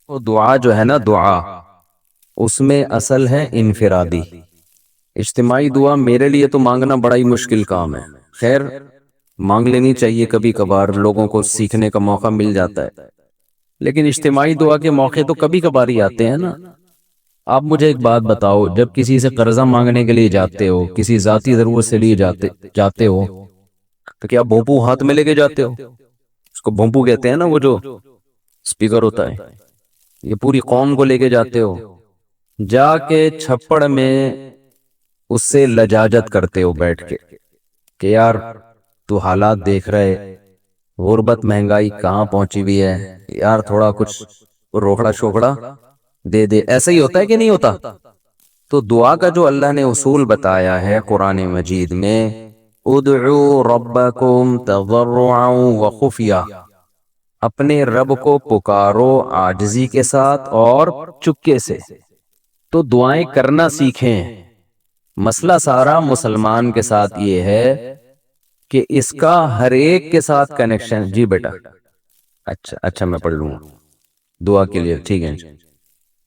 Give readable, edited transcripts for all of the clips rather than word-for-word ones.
وہ دعا جو ہے نا دعا، اس میں اصل ہے انفرادی. اجتماعی دعا میرے لیے تو مانگنا بڑا ہی مشکل کام ہے. خیر مانگ لینی چاہیے کبھی کبھار، لوگوں کو سیکھنے کا موقع مل جاتا ہے. لیکن اجتماعی دعا کے موقع تو کبھی کبھار ہی آتے ہیں نا. آپ مجھے ایک بات بتاؤ، جب کسی سے قرضہ مانگنے کے لیے جاتے ہو، کسی ذاتی ضرورت سے لیے جاتے ہو، تو کیا بھونپو ہاتھ میں لے کے جاتے ہو؟ اس کو بھونپو کہتے ہیں نا، وہ جو اسپیکر ہوتا ہے. یہ پوری قوم کو لے کے جاتے ہو، جا کے چھپڑ میں اس سے لجاجت کرتے ہو بیٹھ کے کہ یار تو حالات دیکھ رہے، غربت مہنگائی کہاں پہنچی ہوئی ہے، یار تھوڑا کچھ روکڑا شوکڑا دے دے. ایسا ہی ہوتا ہے کہ نہیں ہوتا؟ تو دعا کا جو اللہ نے اصول بتایا ہے قرآن مجید میں، ادعوا ربکم تضرعا وخفیہ، اپنے رب کو پکارو عاجزی کے ساتھ اور چپکے سے. تو دعائیں کرنا سیکھیں. مسئلہ سارا مسلمان کے ساتھ یہ ہے کہ اس کا ہر ایک کے ساتھ کنیکشن. جی بیٹا، اچھا میں پڑھ لوں گا دعا کے لیے، ٹھیک ہے.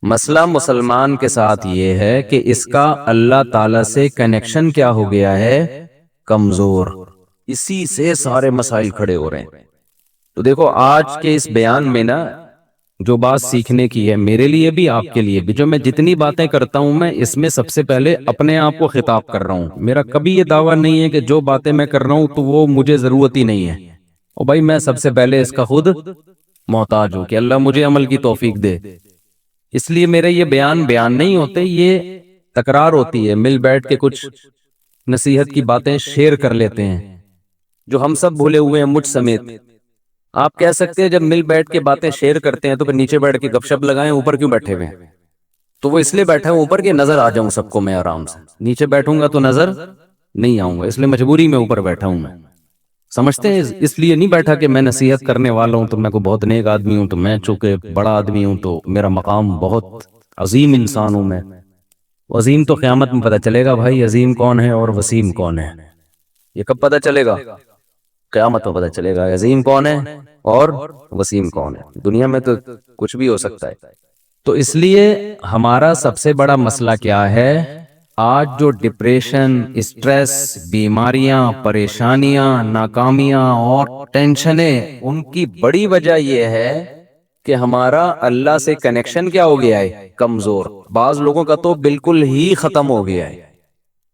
مسئلہ مسلمان کے ساتھ یہ ہے کہ اس کا اللہ تعالی سے کنیکشن کیا ہو گیا ہے؟ کمزور. اسی سے سارے مسائل کھڑے ہو رہے ہیں. تو دیکھو آج کے اس بیان میں نا جو بات سیکھنے کی ہے، میرے لیے بھی آپ کے لیے بھی، جو میں جتنی باتیں کرتا ہوں میں اس میں سب سے پہلے اپنے آپ کو خطاب کر رہا ہوں. میرا کبھی یہ دعویٰ نہیں ہے کہ جو باتیں میں کر رہا ہوں تو وہ مجھے ضرورت ہی نہیں ہے. اور بھائی میں سب سے پہلے اس کا خود محتاج ہوں کہ اللہ مجھے عمل کی توفیق دے. اس لیے میرے یہ بیان نہیں ہوتے، یہ تکرار ہوتی ہے. مل بیٹھ کے کچھ نصیحت کی باتیں شیئر کر لیتے ہیں جو ہم سب بھولے ہوئے ہیں مجھ سمیت. آپ کہہ سکتے ہیں جب مل بیٹھ کے باتیں شیئر کرتے ہیں تو پھر نیچے بیٹھ کے گپ شپ لگائیں، اوپر کیوں بیٹھے ہوئے ہیں؟ تو وہ اس لیے بیٹھا ہوں اوپر کہ نظر آ جاؤں سب کو میں آرام سے. نیچے بیٹھوں گا تو نظر نہیں آؤں گا، اس لیے مجبوری میں اوپر بیٹھا ہوں. میں سمجھتے ہیں اس لیے نہیں بیٹھا کہ میں نصیحت کرنے والا ہوں تو میں کو بہت نیک آدمی ہوں، تو میں چونکہ بڑا آدمی ہوں تو میرا مقام بہت عظیم انسان ہوں. میں عظیم تو قیامت میں پتہ چلے گا بھائی، عظیم کون ہے اور وسیم کون ہے. یہ کب پتہ چلے گا؟ قیامت میں پتہ چلے گا عظیم کون ہے اور وسیم کون ہے. دنیا میں تو کچھ بھی ہو سکتا ہے. تو اس لیے ہمارا سب سے بڑا مسئلہ کیا ہے؟ آج جو ڈپریشن، اسٹریس، بیماریاں، پریشانیاں، ناکامیاں اور ٹینشنیں، ان کی بڑی وجہ یہ ہے کہ ہمارا اللہ سے کنیکشن کیا ہو گیا ہے؟ کمزور. بعض لوگوں کا تو بالکل ہی ختم ہو گیا ہے.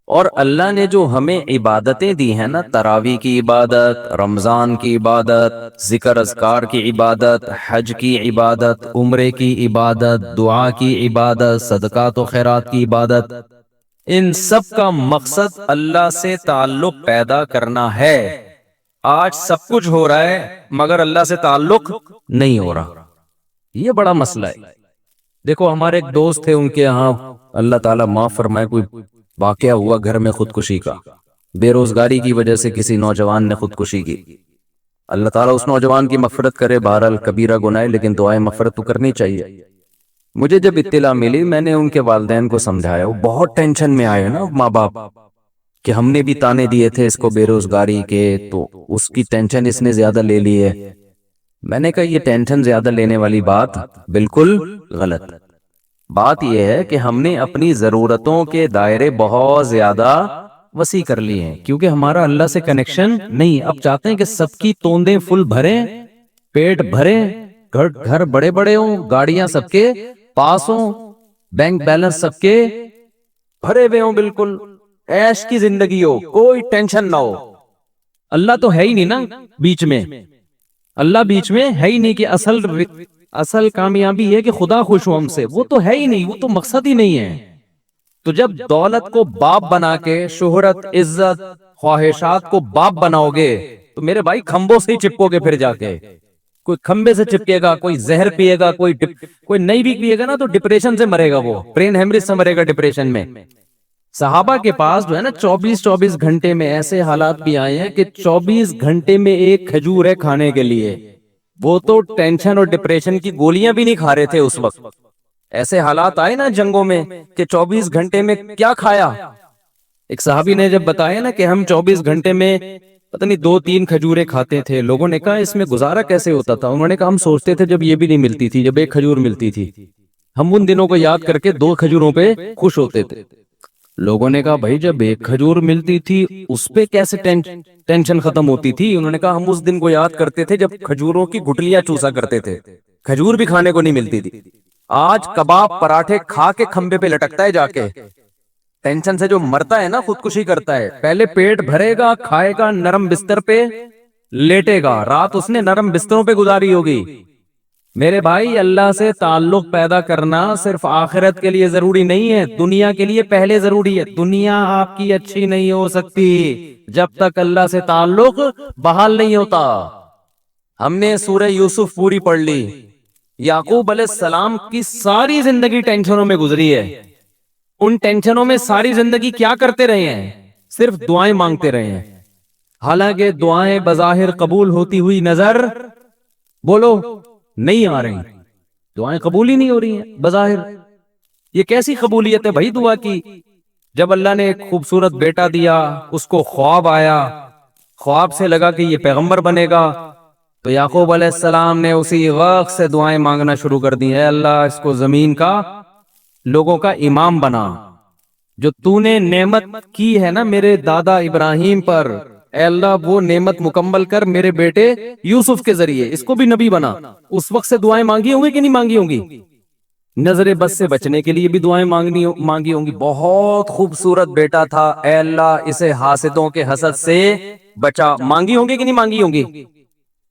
اور اللہ نے جو ہمیں عبادتیں دی ہیں نا، تراویح کی عبادت، رمضان کی عبادت، ذکر اذکار کی عبادت، حج کی عبادت، عمرے کی عبادت، دعا کی عبادت، صدقات و خیرات کی عبادت، ان سب کا مقصد اللہ سے تعلق پیدا کرنا ہے. آج سب کچھ ہو رہا ہے مگر اللہ سے تعلق نہیں ہو رہا. یہ بڑا مسئلہ ہے. دیکھو ہمارے ایک دوست تھے، ان کے ہاں اللہ تعالیٰ معاف فرمائے، کوئی واقعہ ہوا گھر میں خودکشی کا. بے روزگاری کی وجہ سے کسی نوجوان نے خودکشی کی. اللہ تعالیٰ اس نوجوان کی مغفرت کرے. بہرحال کبیرہ گناہ ہے لیکن دعائیں مغفرت تو کرنی چاہیے. مجھے جب اطلاع ملی میں نے ان کے والدین کو سمجھایا. وہ بہت ٹینشن میں آئے نا ماں باپ، کہ ہم نے بھی تانے دیے تھے اس کو بے روزگاری کے، تو اس کی ٹینشن اس نے زیادہ لے لی ہے. میں نے کہا یہ ٹینشن زیادہ لینے والی بات بالکل غلط. بات یہ ہے کہ ہم نے اپنی ضرورتوں کے دائرے بہت زیادہ وسیع کر لیے ہیں کیونکہ ہمارا اللہ سے کنیکشن نہیں. اب چاہتے ہیں کہ سب کی توندیں فل بھریں، پیٹ بھریں، گھر بڑے بڑے ہوں، گاڑیاں سب کے پاس ہوں، بینک بیلنس سب کے بھرے ہوئے ہوں، بالکل عیش کی زندگی ہو، کوئی ٹینشن نہ ہو. اللہ تو ہے ہی نہیں نا بیچ میں. اللہ بیچ میں ہے ہی نہیں کہ اصل کامیابی ہے کہ خدا خوش ہو ہم سے. وہ تو ہے ہی نہیں، وہ تو مقصد ہی نہیں ہے. تو جب دولت کو باپ بنا کے، شہرت، عزت، خواہشات کو باپ بناؤ گے تو میرے بھائی کھمبوں سے ہی چپکو گے. پھر جا کے کوئی کھمبے سے چپکے گا، کوئی زہر پیے گا، کوئی نہیں بھی پیے گا نا تو ڈپریشن سے مرے گا، وہ برین ہیمریج سے مرے گا ڈپریشن میں. صحابہ کے پاس جو ہے نا 24 گھنٹے میں ایسے حالات بھی آئے ہیں کہ 24 گھنٹے میں ایک کھجور ہے کھانے کے لیے. وہ تو ٹینشن اور ڈپریشن کی گولیاں بھی نہیں کھا رہے تھے اس وقت. ایسے حالات آئے نا جنگوں میں کہ 24 گھنٹے میں کیا کھایا. ایک صحابی نے جب بتایا نا کہ ہم 24 گھنٹے میں پتہ نہیں 2-3 کھجوریں کھاتے تھے. لوگوں نے کہا اس میں گزارا کیسے ہوتا تھا؟ انہوں نے کہا ہم سوچتے تھے جب یہ بھی نہیں ملتی تھی, جب ایک کھجور ملتی تھی, ہم ان دنوں کو یاد کر کے 2 کھجوروں پہ خوش ہوتے تھے. لوگوں نے کہا بھائی جب ایک کھجور ملتی تھی اس پہ کیسے ٹینشن ختم ہوتی تھی؟ انہوں نے کہا ہم اس دن کو یاد کرتے تھے جب کھجوروں کی گٹلیاں چوسا کرتے تھے, کھجور بھی کھانے کو نہیں ملتی تھی. آج کباب پراٹھے کھا کے کھمبے پہ لٹکتا ہے جا کے, ٹینشن سے جو مرتا ہے نا خودکشی کرتا ہے. پہلے پیٹ بھرے گا, کھائے گا, نرم بستر پہ لیٹے گا, رات اس نے نرم بستروں پہ گزاری ہوگی. میرے بھائی اللہ سے تعلق پیدا کرنا صرف آخرت کے لیے ضروری نہیں ہے, دنیا کے لیے پہلے ضروری ہے. دنیا آپ کی اچھی نہیں ہو سکتی جب تک اللہ سے تعلق بحال نہیں ہوتا. ہم نے سورہ یوسف پوری پڑھ لی. یعقوب علیہ السلام کی ساری زندگی ٹینشنوں میں گزری ہے. ان ٹینشنوں میں ساری زندگی کیا کرتے رہے ہیں؟ صرف دعائیں مانگتے رہے ہیں. حالانکہ دعائیں بظاہر قبول ہوتی ہوئی نظر بولو نہیں آ رہی, دعائیں قبول ہی نہیں ہو رہی ہیں بظاہر. یہ کیسی قبولیت ہے بھائی دعا کی؟ جب اللہ نے ایک خوبصورت بیٹا دیا, اس کو خواب آیا, خواب سے لگا کہ یہ پیغمبر بنے گا, تو یعقوب علیہ السلام نے اسی وقت سے دعائیں مانگنا شروع کر دی. ہے اللہ اس کو زمین کا لوگوں کا امام بنا. جو تو نے نعمت کی ہے نا میرے دادا ابراہیم پر, اے اللہ وہ نعمت مکمل کر میرے بیٹے یوسف کے ذریعے, اس کو بھی نبی بنا. اس وقت سے دعائیں مانگی ہوں گی کہ نہیں مانگی ہوں گی؟ نظر بد سے بچنے کے لیے بھی دعائیں مانگی ہوں گی. بہت خوبصورت بیٹا تھا, اے اللہ اسے حاسدوں کے حسد سے بچا, مانگی ہوں گی کہ نہیں مانگی ہوں گی؟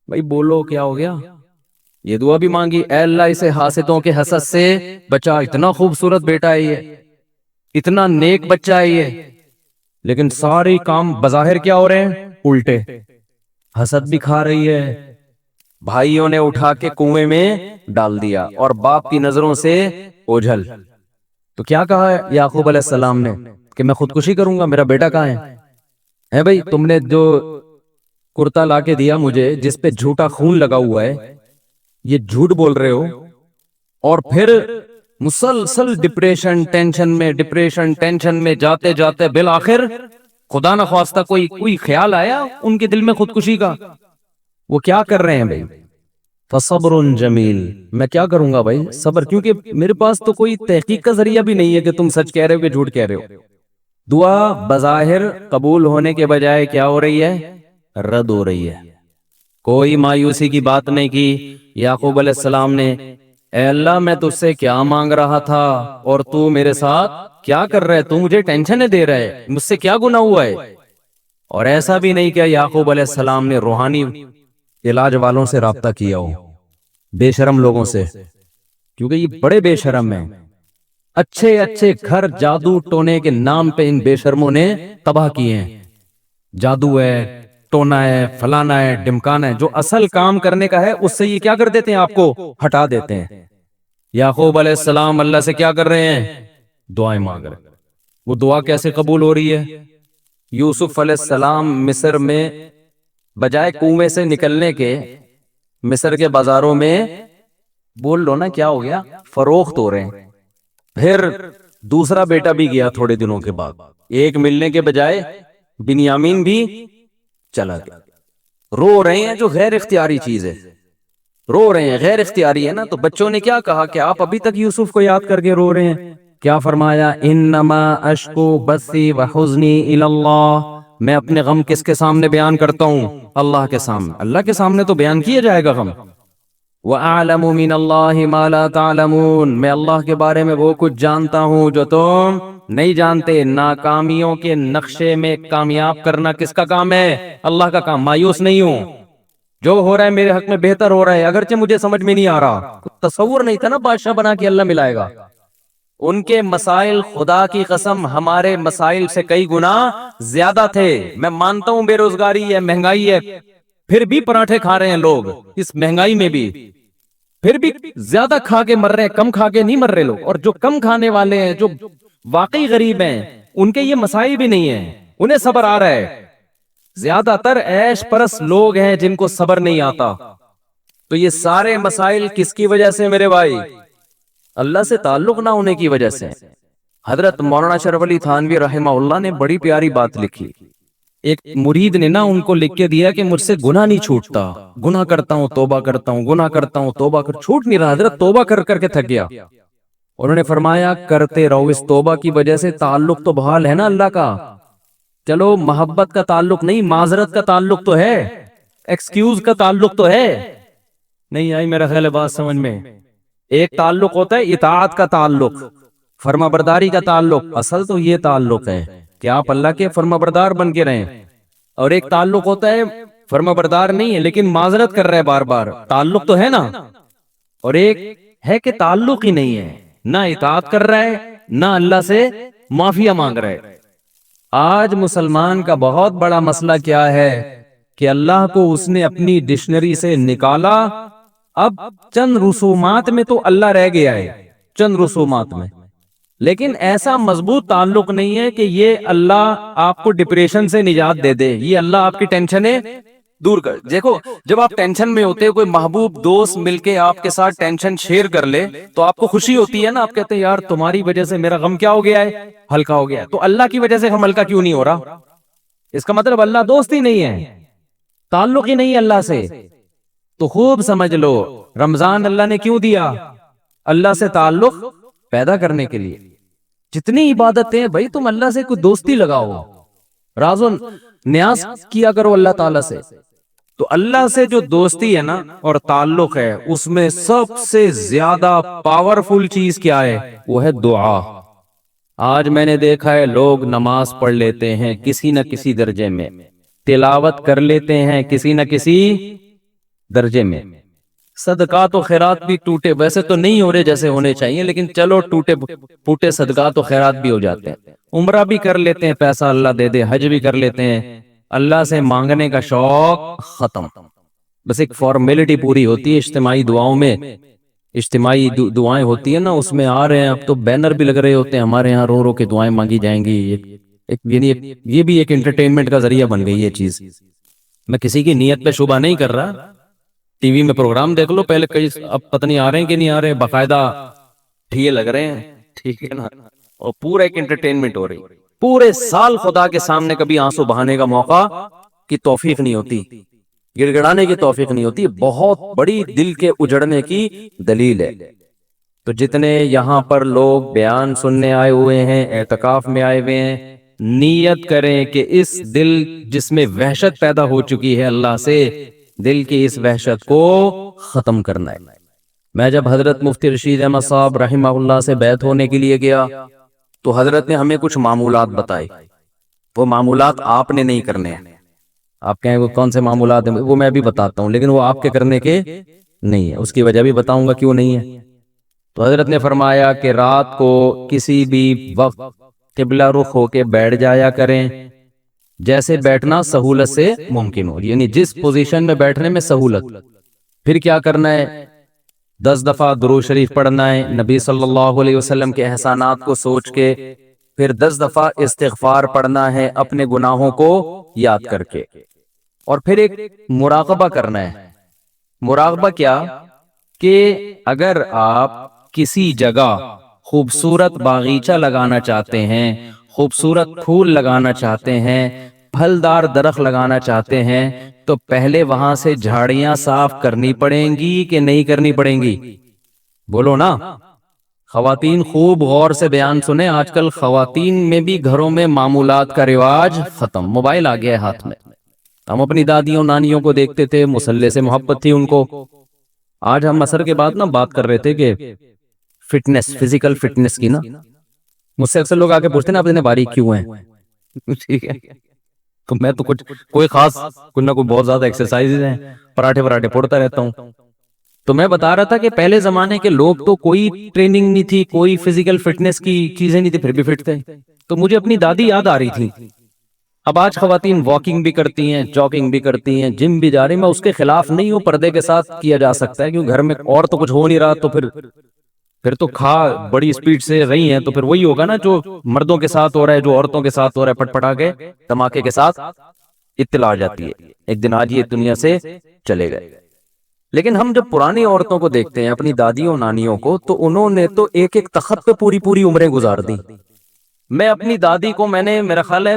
بھائی بولو کیا ہو گیا؟ یہ دعا بھی مانگی, اے اللہ اسے حاسدوں کے حسد سے بچا. اتنا خوبصورت بیٹا ہے یہ, اتنا نیک بچہ ہے یہ, لیکن سارے کام بظاہر کیا ہو رہے ہیں؟ الٹے. حسد بھی کھا رہی ہے, بھائیوں نے اٹھا کے کنویں میں ڈال دیا, اور باپ کی نظروں سے اوجھل. تو کیا کہا ہے یعقوب علیہ السلام نے کہ میں خودکشی کروں گا, میرا بیٹا کہاں ہے بھائی تم نے جو کرتا لا کے دیا مجھے جس پہ جھوٹا خون لگا ہوا ہے, یہ جھوٹ بول رہے ہو, اور پھر مسلسل ڈپریشن ٹینشن میں جاتے جاتے بالآخر خدا نہ خواستہ کوئی خیال آیا ان کے دل میں خودکشی کا. وہ کیا کر رہے ہیں بھائی؟ فصبر جمیل. میں کیا کروں گا بھائی؟ صبر, کیونکہ میرے پاس تو کوئی تحقیق کا ذریعہ بھی نہیں ہے کہ تم سچ کہہ رہے ہو کہ جھوٹ کہہ رہے ہو. دعا بظاہر قبول ہونے کے بجائے کیا ہو رہی ہے؟ رد ہو رہی ہے. کوئی مایوسی کی بات نہیں کی یعقوب علیہ السلام نے. اے اللہ میں تجھ سے کیا مانگ رہا تھا اور تو میرے ساتھ کیا کر رہا ہے؟ تو مجھے ٹینشن دے رہا ہے, مجھ سے کیا گناہ ہوا ہے؟ اور ایسا بھی نہیں کہ یعقوب علیہ السلام نے روحانی علاج والوں سے رابطہ کیا ہو, بے شرم لوگوں سے, کیونکہ یہ بڑے بے شرم ہیں. اچھے اچھے گھر جادو ٹونے کے نام پہ ان بے شرموں نے تباہ کیے ہیں. جادو ہے, ٹونا ہے, فلانا ہے, ڈمکانا ہے, جو اصل کام کرنے کا ہے اس سے یہ کیا کر دیتے ہیں؟ آپ کو ہٹا دیتے ہیں. یعقوب علیہ السلام اللہ سے کیا کر رہے ہیں؟ دعائیں مانگ رہے ہیں. وہ دعا کیسے قبول ہو رہی ہے؟ یوسف علیہ السلام مصر میں بجائے کنویں سے نکلنے کے مصر کے بازاروں میں بول لو نا کیا ہو گیا, فروخت ہو رہے ہیں. پھر دوسرا بیٹا بھی گیا تھوڑے دنوں کے بعد, ایک ملنے کے بجائے بنیامین بھی چلا گیا. رو رہے ہیں جو غیر اختیاری چیز ہے, رو رہے ہیں غیر اختیاری ہے نا. تو بچوں نے کیا کہا کہ آپ ابھی تک یوسف کو یاد کر کے رو رہے ہیں؟ کیا فرمایا؟ انما اشکو بثی وحزنی الی اللہ. میں اپنے غم کس کے سامنے بیان کرتا ہوں؟ اللہ کے سامنے. اللہ کے سامنے تو بیان کیا جائے گا غم. وَأَعْلَمُ مِنَ اللَّهِ مَا لَا تَعْلَمُونَ. میں اللہ کے بارے میں وہ کچھ جانتا ہوں جو تم نہیں جانتے. ناکامیوں کے نقشے میں کامیاب کرنا کس کا کام ہے؟ اللہ کا کام. مایوس نہیں ہوں, جو ہو رہا ہے میرے حق میں بہتر ہو رہا ہے, اگرچہ مجھے سمجھ میں نہیں آ رہا. تصور نہیں تھا نا بادشاہ بنا کے اللہ ملائے گا. ان کے مسائل خدا کی قسم ہمارے مسائل سے کئی گنا زیادہ تھے. میں مانتا ہوں بے روزگاری ہے, مہنگائی ہے, پھر بھی پراٹھے کھا رہے ہیں لوگ اس مہنگائی میں بھی, پھر بھی زیادہ کھا کے مر رہے ہیں, کم کھا کے نہیں مر رہے لوگ. اور جو کم کھانے والے ہیں, جو واقعی غریب ہیں, ان کے یہ مسائل بھی نہیں ہیں, انہیں صبر آ رہا ہے. زیادہ تر عیش پرس لوگ ہیں جن کو صبر نہیں آتا. تو یہ سارے مسائل کس کی وجہ سے میرے بھائی؟ اللہ سے تعلق نہ ہونے کی وجہ سے. حضرت مولانا اشرف علی تھانوی رحمہ اللہ نے بڑی پیاری بات لکھی. ایک مرید نے نا ان کو لکھ کے دیا کہ مجھ سے گناہ نہیں چھوٹتا، گناہ کرتا ہوں توبہ کرتا ہوں، گناہ کرتا ہوں توبہ چھوٹ نہیں رہا، حضرت توبہ کر کر کے تھک گیا۔ انہوں نے فرمایا کرتے رہو، اس توبہ کی وجہ سے تعلق تو بحال ہے نا اللہ کا، چلو محبت کا تعلق نہیں، معذرت کا تعلق تو ہے، ایکسکیوز کا تعلق تو ہے۔ نہیں آئی میرا خیال ہے بات سمجھ میں؟ ایک تعلق ہوتا ہے اطاعت کا تعلق، فرما برداری کا تعلق، اصل تو یہ تعلق ہے کہ آپ اللہ کے فرما بردار بن کے رہیں، اور ایک تعلق ہوتا ہے فرما بردار نہیں ہے لیکن معذرت کر رہا ہے بار بار، تعلق تو ہے نا، اور ایک ہے کہ تعلق ہی نہیں ہے، نہ اطاعت کر رہا ہے نہ اللہ سے معافیا مانگ رہا ہے۔ آج مسلمان کا بہت بڑا مسئلہ کیا ہے کہ اللہ کو اس نے اپنی ڈکشنری سے نکالا، اب چند رسومات میں تو اللہ رہ گیا ہے، چند رسومات میں، لیکن ایسا مضبوط تعلق نہیں ہے کہ یہ اللہ آپ کو ڈپریشن سے نجات دے دے، یہ اللہ آپ کی ٹینشنیں دور کر۔ دیکھو جب آپ ٹینشن میں ہوتے، کوئی محبوب دوست مل کے آپ کے ساتھ ٹینشن شیئر کر لے تو آپ کو خوشی ہوتی ہے نا، آپ کہتے ہیں یار تمہاری وجہ سے میرا غم کیا ہو گیا ہے، ہلکا ہو گیا ہے۔ تو اللہ کی وجہ سے ہم ہلکا کیوں نہیں ہو رہا؟ اس کا مطلب اللہ دوست ہی نہیں ہے، تعلق ہی نہیں اللہ سے۔ تو خوب سمجھ لو رمضان اللہ نے کیوں دیا؟ اللہ سے تعلق پیدا کرنے کے لیے۔ جتنی عبادتیں بھائی تم اللہ سے کوئی دوستی لگاؤ، راز و نیاز کیا کرو اللہ تعالیٰ سے۔ تو اللہ سے جو دوستی ہے نا اور تعلق ہے، اس میں سب سے زیادہ پاورفل چیز کیا ہے؟ وہ ہے دعا۔ آج میں نے دیکھا ہے لوگ نماز پڑھ لیتے ہیں کسی نہ کسی درجے میں، تلاوت کر لیتے ہیں کسی نہ کسی درجے میں، صدقات و خیرات بھی ٹوٹے ویسے تو نہیں ہو رہے جیسے ہونے چاہیے، لیکن چلو ٹوٹے پھوٹے صدقات و خیرات بھی ہو جاتے ہیں، عمرہ بھی کر لیتے ہیں پیسہ اللہ دے دے، حج بھی کر لیتے ہیں، اللہ سے مانگنے کا شوق ختم، بس ایک فارمیلٹی پوری ہوتی ہے۔ اجتماعی دعاؤں میں، اجتماعی دعائیں ہوتی ہیں نا، اس میں آ رہے ہیں، اب تو بینر بھی لگ رہے ہوتے ہیں ہمارے ہاں، رو رو کے دعائیں مانگی جائیں گی، یہ بھی ایک انٹرٹینمنٹ کا ذریعہ بن گئی یہ چیز۔ میں کسی کی نیت پہ شبہ نہیں کر رہا، ٹی وی میں پروگرام دیکھ لو پہلے، کئی اب پتہ نہیں آ رہے ہیں کہ نہیں آ رہے، باقاعدہ ٹھیے لگ رہے ہیں، ٹھیک ہے نا، اور پورا ایک انٹرٹینمنٹ ہو رہی۔ پورے سال خدا کے سامنے کبھی آنسو بہانے کا موقع کی توفیق نہیں ہوتی، گڑ گڑانے کی توفیق نہیں ہوتی، بہت بڑی دل کے اجڑنے کی دلیل ہے۔ تو جتنے یہاں پر لوگ بیان سننے آئے ہوئے ہیں، اعتکاف میں آئے ہوئے ہیں، نیت کریں کہ اس دل جس میں وحشت پیدا ہو چکی ہے اللہ سے، دل کی اس وحشت کو ختم کرنا ہے۔ میں جب حضرت مفتی رشید احمد صاحب رحمہ اللہ سے بیعت ہونے کے لیے گیا تو حضرت نے ہمیں کچھ معمولات بتائے، وہ معمولات آپ نے نہیں کرنے ہیں۔ آپ کہیں وہ کون سے معمولات ہیں؟ وہ میں بھی بتاتا ہوں، لیکن وہ آپ کے کرنے کے نہیں ہے، اس کی وجہ بھی بتاؤں گا کیوں نہیں ہے۔ تو حضرت نے فرمایا کہ رات کو کسی بھی وقت قبلہ رخ ہو کے بیٹھ جایا کریں، جیسے بیٹھنا سہولت سے ممکن ہو، یعنی جس پوزیشن میں بیٹھنے میں سہولت۔ پھر کیا کرنا ہے؟ 10 دفعہ درود شریف پڑھنا ہے نبی صلی اللہ علیہ وسلم کے احسانات کو سوچ کے، پھر 10 دفعہ استغفار پڑھنا ہے اپنے گناہوں کو یاد کر کے، اور پھر ایک مراقبہ کرنا ہے۔ مراقبہ کیا؟ کہ اگر آپ کسی جگہ خوبصورت باغیچہ لگانا چاہتے ہیں، خوبصورت پھول لگانا چاہتے ہیں، پھلدار درخت لگانا چاہتے ہیں، تو پہلے وہاں سے جھاڑیاں صاف کرنی پڑیں گی کہ نہیں کرنی پڑیں گی؟ بولو نا۔ خواتین خوب غور سے بیان سنیں، آج کل خواتین میں بھی گھروں میں معمولات کا رواج ختم، موبائل آ گیا ہے ہاتھ میں۔ ہم اپنی دادیوں نانیوں کو دیکھتے تھے، مصلے سے محبت تھی ان کو۔ آج ہم عصر کے بعد نا بات کر رہے تھے کہ فٹنس، فزیکل فٹنس کی نا، مجھ سے اکثر لوگ آ کے پوچھتے ہیں آپ اتنے باریک کیوں ہیں؟ ٹھیک ہے، تو میں تو کوئی خاص کچھ نہ کوئی بہت زیادہ ایکسرسائز ہیں، پراٹھے پھوڑتا رہتا ہوں۔ تو میں بتا رہا تھا کہ پہلے زمانے کے لوگ تو کوئی ٹریننگ نہیں تھی، کوئی فزیکل فٹنس کی چیزیں نہیں تھی، پھر بھی فٹ تھے۔ تو مجھے اپنی دادی یاد آ رہی تھی۔ اب آج خواتین واکنگ بھی کرتی ہیں، جاگنگ بھی کرتی ہیں، جم بھی جا رہی ہیں، میں اس کے خلاف نہیں ہوں، پردے کے ساتھ کیا جا سکتا ہے، کیونکہ گھر میں اور تو کچھ ہو نہیں رہا، تو پھر تو کھا بڑی سپیڈ سے رہی ہیں، تو پھر وہی ہوگا نا جو مردوں کے ساتھ ہو رہا ہے، جو عورتوں کے ساتھ ہو رہا ہے، پٹ پٹا کے دھماکے کے ساتھ اطلاع آ جاتی ہے، ایک دن آج یہ دنیا سے چلے گئے۔ لیکن ہم جب پرانی عورتوں کو دیکھتے ہیں، اپنی دادیوں نانیوں کو، تو انہوں نے تو ایک ایک تخت پہ پوری پوری عمریں گزار دی۔ میں اپنی دادی کو، میں نے میرا خیال ہے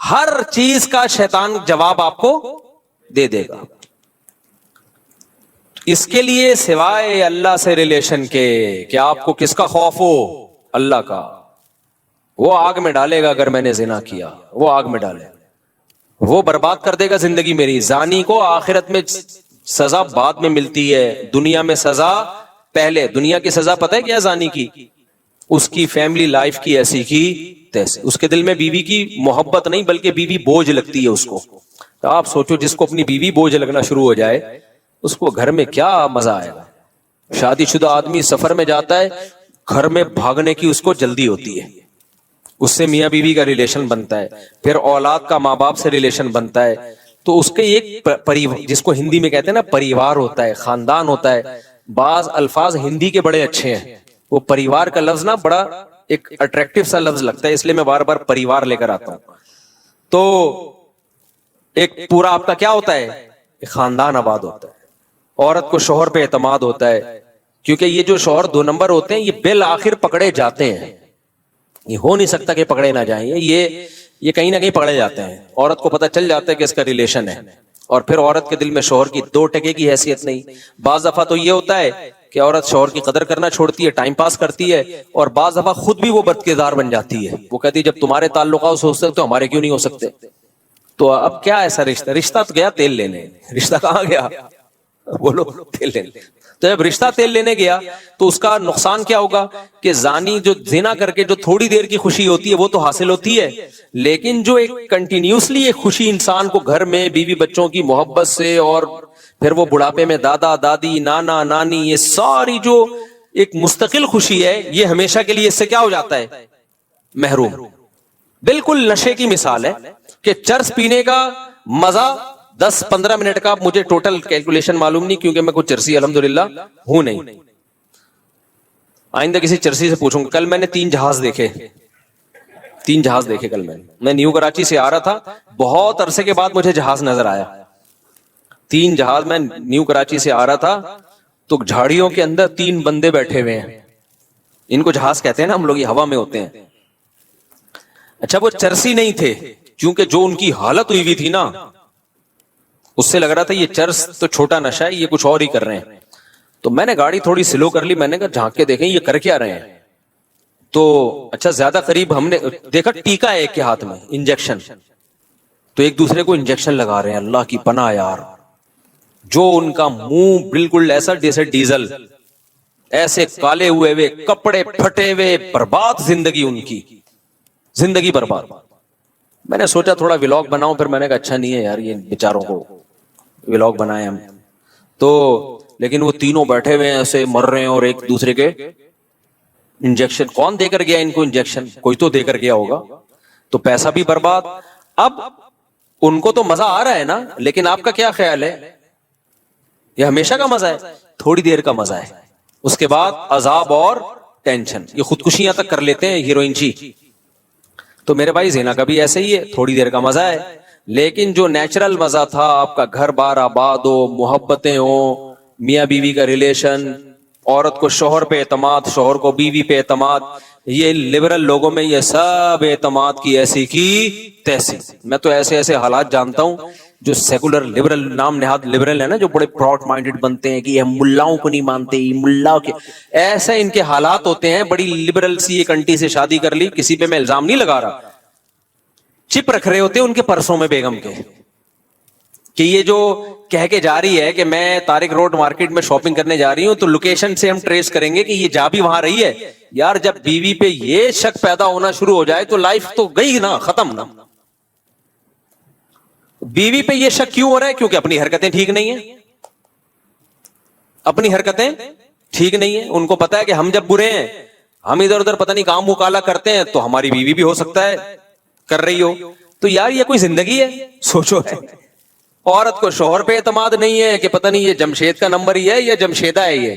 ہر چیز کا شیطان جواب آپ کو دے دے گا. اس کے لیے سوائے اللہ سے ریلیشن کے کہ آپ کو کس کا خوف ہو؟ اللہ کا. وہ آگ میں ڈالے گا اگر میں نے زنا کیا, وہ آگ میں ڈالے گا, وہ برباد کر دے گا زندگی میری. زانی کو آخرت میں سزا بعد میں ملتی ہے, دنیا میں سزا پہلے. دنیا کی سزا پتہ ہے کیا زانی کی؟ اس کی فیملی لائف کی ایسی کی تیسے. اس کے دل میں بیوی کی محبت نہیں بلکہ بیوی بوجھ لگتی ہے اس کو. تو آپ سوچو جس کو اپنی بیوی بوجھ لگنا شروع ہو جائے اس کو گھر میں کیا مزہ آئے گا. شادی شدہ آدمی سفر میں جاتا ہے, گھر میں بھاگنے کی اس کو جلدی ہوتی ہے, اس سے میاں بیوی کا ریلیشن بنتا ہے, پھر اولاد کا ماں باپ سے ریلیشن بنتا ہے. تو اس کے ایک جس کو ہندی میں کہتے ہیں نا پریوار ہوتا ہے, خاندان ہوتا ہے. بعض الفاظ ہندی کے بڑے اچھے ہیں, وہ پریوار کا لفظ نا بڑا ایک اٹریکٹیو سا لفظ لگتا ہے, اس لیے میں بار بار پریوار لے کر آتا ہوں. تو ایک پورا آپ کا کیا ہوتا ہے؟ ایک خاندان آباد ہوتا ہے. عورت کو شوہر پہ اعتماد ہوتا ہے, کیونکہ یہ جو شوہر 2 نمبر ہوتے ہیں یہ بالآخر پکڑے جاتے ہیں. یہ ہو نہیں سکتا کہ پکڑے نہ جائیں, یہ کہیں نہ کہیں پکڑے جاتے ہیں. عورت کو پتہ چل جاتا ہے کہ اس کا ریلیشن ہے, اور پھر عورت کے دل میں شوہر کی 2 ٹکے کی حیثیت نہیں. بعض دفعہ تو یہ ہوتا ہے کہ عورت شوہر کی قدر کرنا چھوڑتی ہے, ٹائم پاس کرتی ہے, اور بعض دفعہ خود بھی وہ بد کردار بن جاتی ہے. وہ کہتی ہے جب تمہارے تعلقات ہو سکتے تو ہمارے کیوں نہیں ہو سکتے؟ تو اب کیا ایسا رشتہ تو گیا تیل لینے, رشتہ کہاں گیا؟ بولو تیل لینے. تو جب رشتہ تیل لینے گیا تو اس کا نقصان کیا ہوگا کہ زانی جو زنا کر کے جو تھوڑی دیر کی خوشی ہوتی ہے وہ تو حاصل ہوتی ہے, لیکن جو ایک کنٹینیوسلی ایک خوشی انسان کو گھر میں بیوی بچوں کی محبت سے, اور پھر وہ بڑھاپے میں دادا دادی نانا نانی, یہ ساری جو ایک مستقل خوشی ہے, یہ ہمیشہ کے لیے اس سے کیا ہو جاتا ہے؟ محروم. بالکل نشے کی مثال ہے کہ چرس پینے کا مزہ 10-15 منٹ کا, مجھے ٹوٹل کیلکولیشن معلوم نہیں کیونکہ میں کوئی چرسی الحمدللہ ہوں نہیں, آئندہ کسی چرسی سے پوچھوں گا. کل میں نے 3 جہاز دیکھے, 3 جہاز دیکھے کل میں نیو کراچی سے آ رہا تھا, بہت عرصے کے بعد مجھے جہاز نظر آیا. 3 جہاز, میں نیو کراچی سے آ رہا تھا تو جھاڑیوں کے اندر 3 بندے بیٹھے ہوئے ہیں. ان کو جہاز کہتے ہیں نا ہم لوگ, یہ ہوا میں ہوتے ہیں. اچھا وہ چرسی نہیں تھے, کیونکہ جو ان کی حالت ہوئی تھی نا اس سے لگ رہا تھا یہ چرس تو چھوٹا نشہ ہے, یہ کچھ اور ہی کر رہے ہیں. تو میں نے گاڑی تھوڑی سلو کر لی, میں نے کہا جھانک کے دیکھیں یہ کر کیا رہے ہیں. تو اچھا زیادہ قریب ہم نے دیکھا ٹیکا ہے ایک کے ہاتھ میں, انجیکشن, تو ایک دوسرے کو انجیکشن لگا رہے ہیں. اللہ کی پناہ یار, جو ان کا منہ بالکل ایسا جیسے ڈیزل, ایسے کالے ہوئے کپڑے پھٹے ہوئے, برباد زندگی ان کی, زندگی برباد. میں نے سوچا تھوڑا ولاگ بناؤں, پھر میں نے کہا اچھا نہیں ہے یار یہ بیچاروں کو ولاگ بنائے ہم تو. لیکن وہ تینوں بیٹھے ہوئے ہیں ایسے مر رہے ہیں, اور ایک دوسرے کے انجیکشن, کون دے کر گیا ان کو انجیکشن؟ کوئی تو دے کر گیا ہوگا, تو پیسہ بھی برباد. اب ان کو تو مزہ آ رہا ہے نا, لیکن آپ کا کیا خیال ہے؟ یہ ہمیشہ کا مزہ ہے؟ تھوڑی دیر کا مزہ ہے, اس کے بعد عذاب اور ٹینشن. یہ خودکشیاں تک کر لیتے ہیں ہیروئن جی. تو میرے بھائی زنا کا بھی ایسے ہی ہے, تھوڑی دیر کا مزہ ہے, لیکن جو نیچرل مزہ تھا, آپ کا گھر بار آباد ہو, محبتیں ہوں, میاں بیوی کا ریلیشن, عورت کو شوہر پہ اعتماد, شوہر کو بیوی پہ اعتماد, یہ لبرل لوگوں میں یہ سب اعتماد کی ایسی کی تیسی. میں تو ایسے ایسے حالات جانتا ہوں جو سیکولر لبرل, نام نہاد لبرل ہے نا, جو بڑے پراؤڈ مائنڈڈ بنتے ہیں کہ یہ ملاؤں کو نہیں مانتے, یہ ملاؤں کے ایسے ان کے حالات ہوتے ہیں. بڑی لبرل سی ایک انٹی سے شادی کر لی, کسی پہ میں الزام نہیں لگا رہا, چپ رکھ رہے ہوتے ہیں ان کے پرسوں میں بیگم کے, کہ یہ جو کہہ کے جا رہی ہے کہ میں طارق روڈ مارکیٹ میں شاپنگ کرنے جا رہی ہوں, تو لوکیشن سے ہم ٹریس کریں گے کہ یہ جا بھی وہاں رہی ہے. یار جب بیوی پہ یہ شک پیدا ہونا شروع ہو جائے تو لائف تو گئی نا, ختم نا. بیوی پہ یہ شک کیوں ہو رہا ہے؟ کیونکہ اپنی حرکتیں ٹھیک نہیں ہیں, اپنی حرکتیں ٹھیک نہیں ہیں. ان کو پتا ہے کہ ہم جب برے ہیں, ہم ادھر ادھر پتہ نہیں کام مکالا کرتے ہیں, تو ہماری بیوی بھی ہو سکتا ہے کر رہی ہو. تو یار یہ کوئی زندگی ہے؟ سوچو. ہے عورت کو شوہر پہ اعتماد نہیں ہے کہ پتہ نہیں یہ جمشید کا نمبر ہی ہے یا جمشیدہ ہے یہ,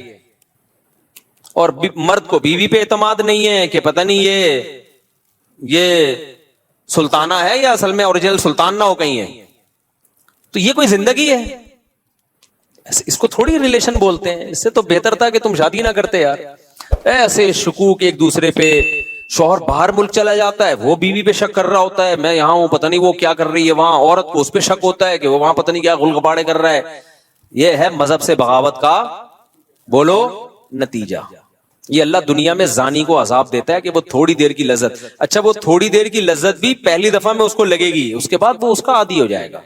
اور مرد کو بیوی پہ اعتماد نہیں ہے کہ پتہ نہیں یہ سلطانہ ہے یا اصل میں اوریجنل سلطان نہ ہو کہیں ہے. تو یہ کوئی زندگی ہے؟ اس کو تھوڑی ریلیشن بولتے ہیں. اس سے تو بہتر تھا کہ تم شادی نہ کرتے یار. ایسے شکوک ایک دوسرے پہ, شوہر باہر ملک چلا جاتا ہے, وہ بیوی پہ شک کر رہا ہوتا ہے, میں یہاں ہوں پتہ نہیں وہ کیا کر رہی ہے وہاں, عورت کو اس پہ شک ہوتا ہے کہ وہ وہاں پتہ نہیں کیا غلغباڑے کر رہا ہے. یہ ہے مذہب سے بغاوت کا بولو نتیجہ. یہ اللہ دنیا میں زانی کو عذاب دیتا ہے کہ وہ تھوڑی دیر کی لذت, اچھا وہ تھوڑی دیر کی لذت بھی پہلی دفعہ میں اس کو لگے گی, اس کے بعد وہ اس کا عادی ہو جائے گا.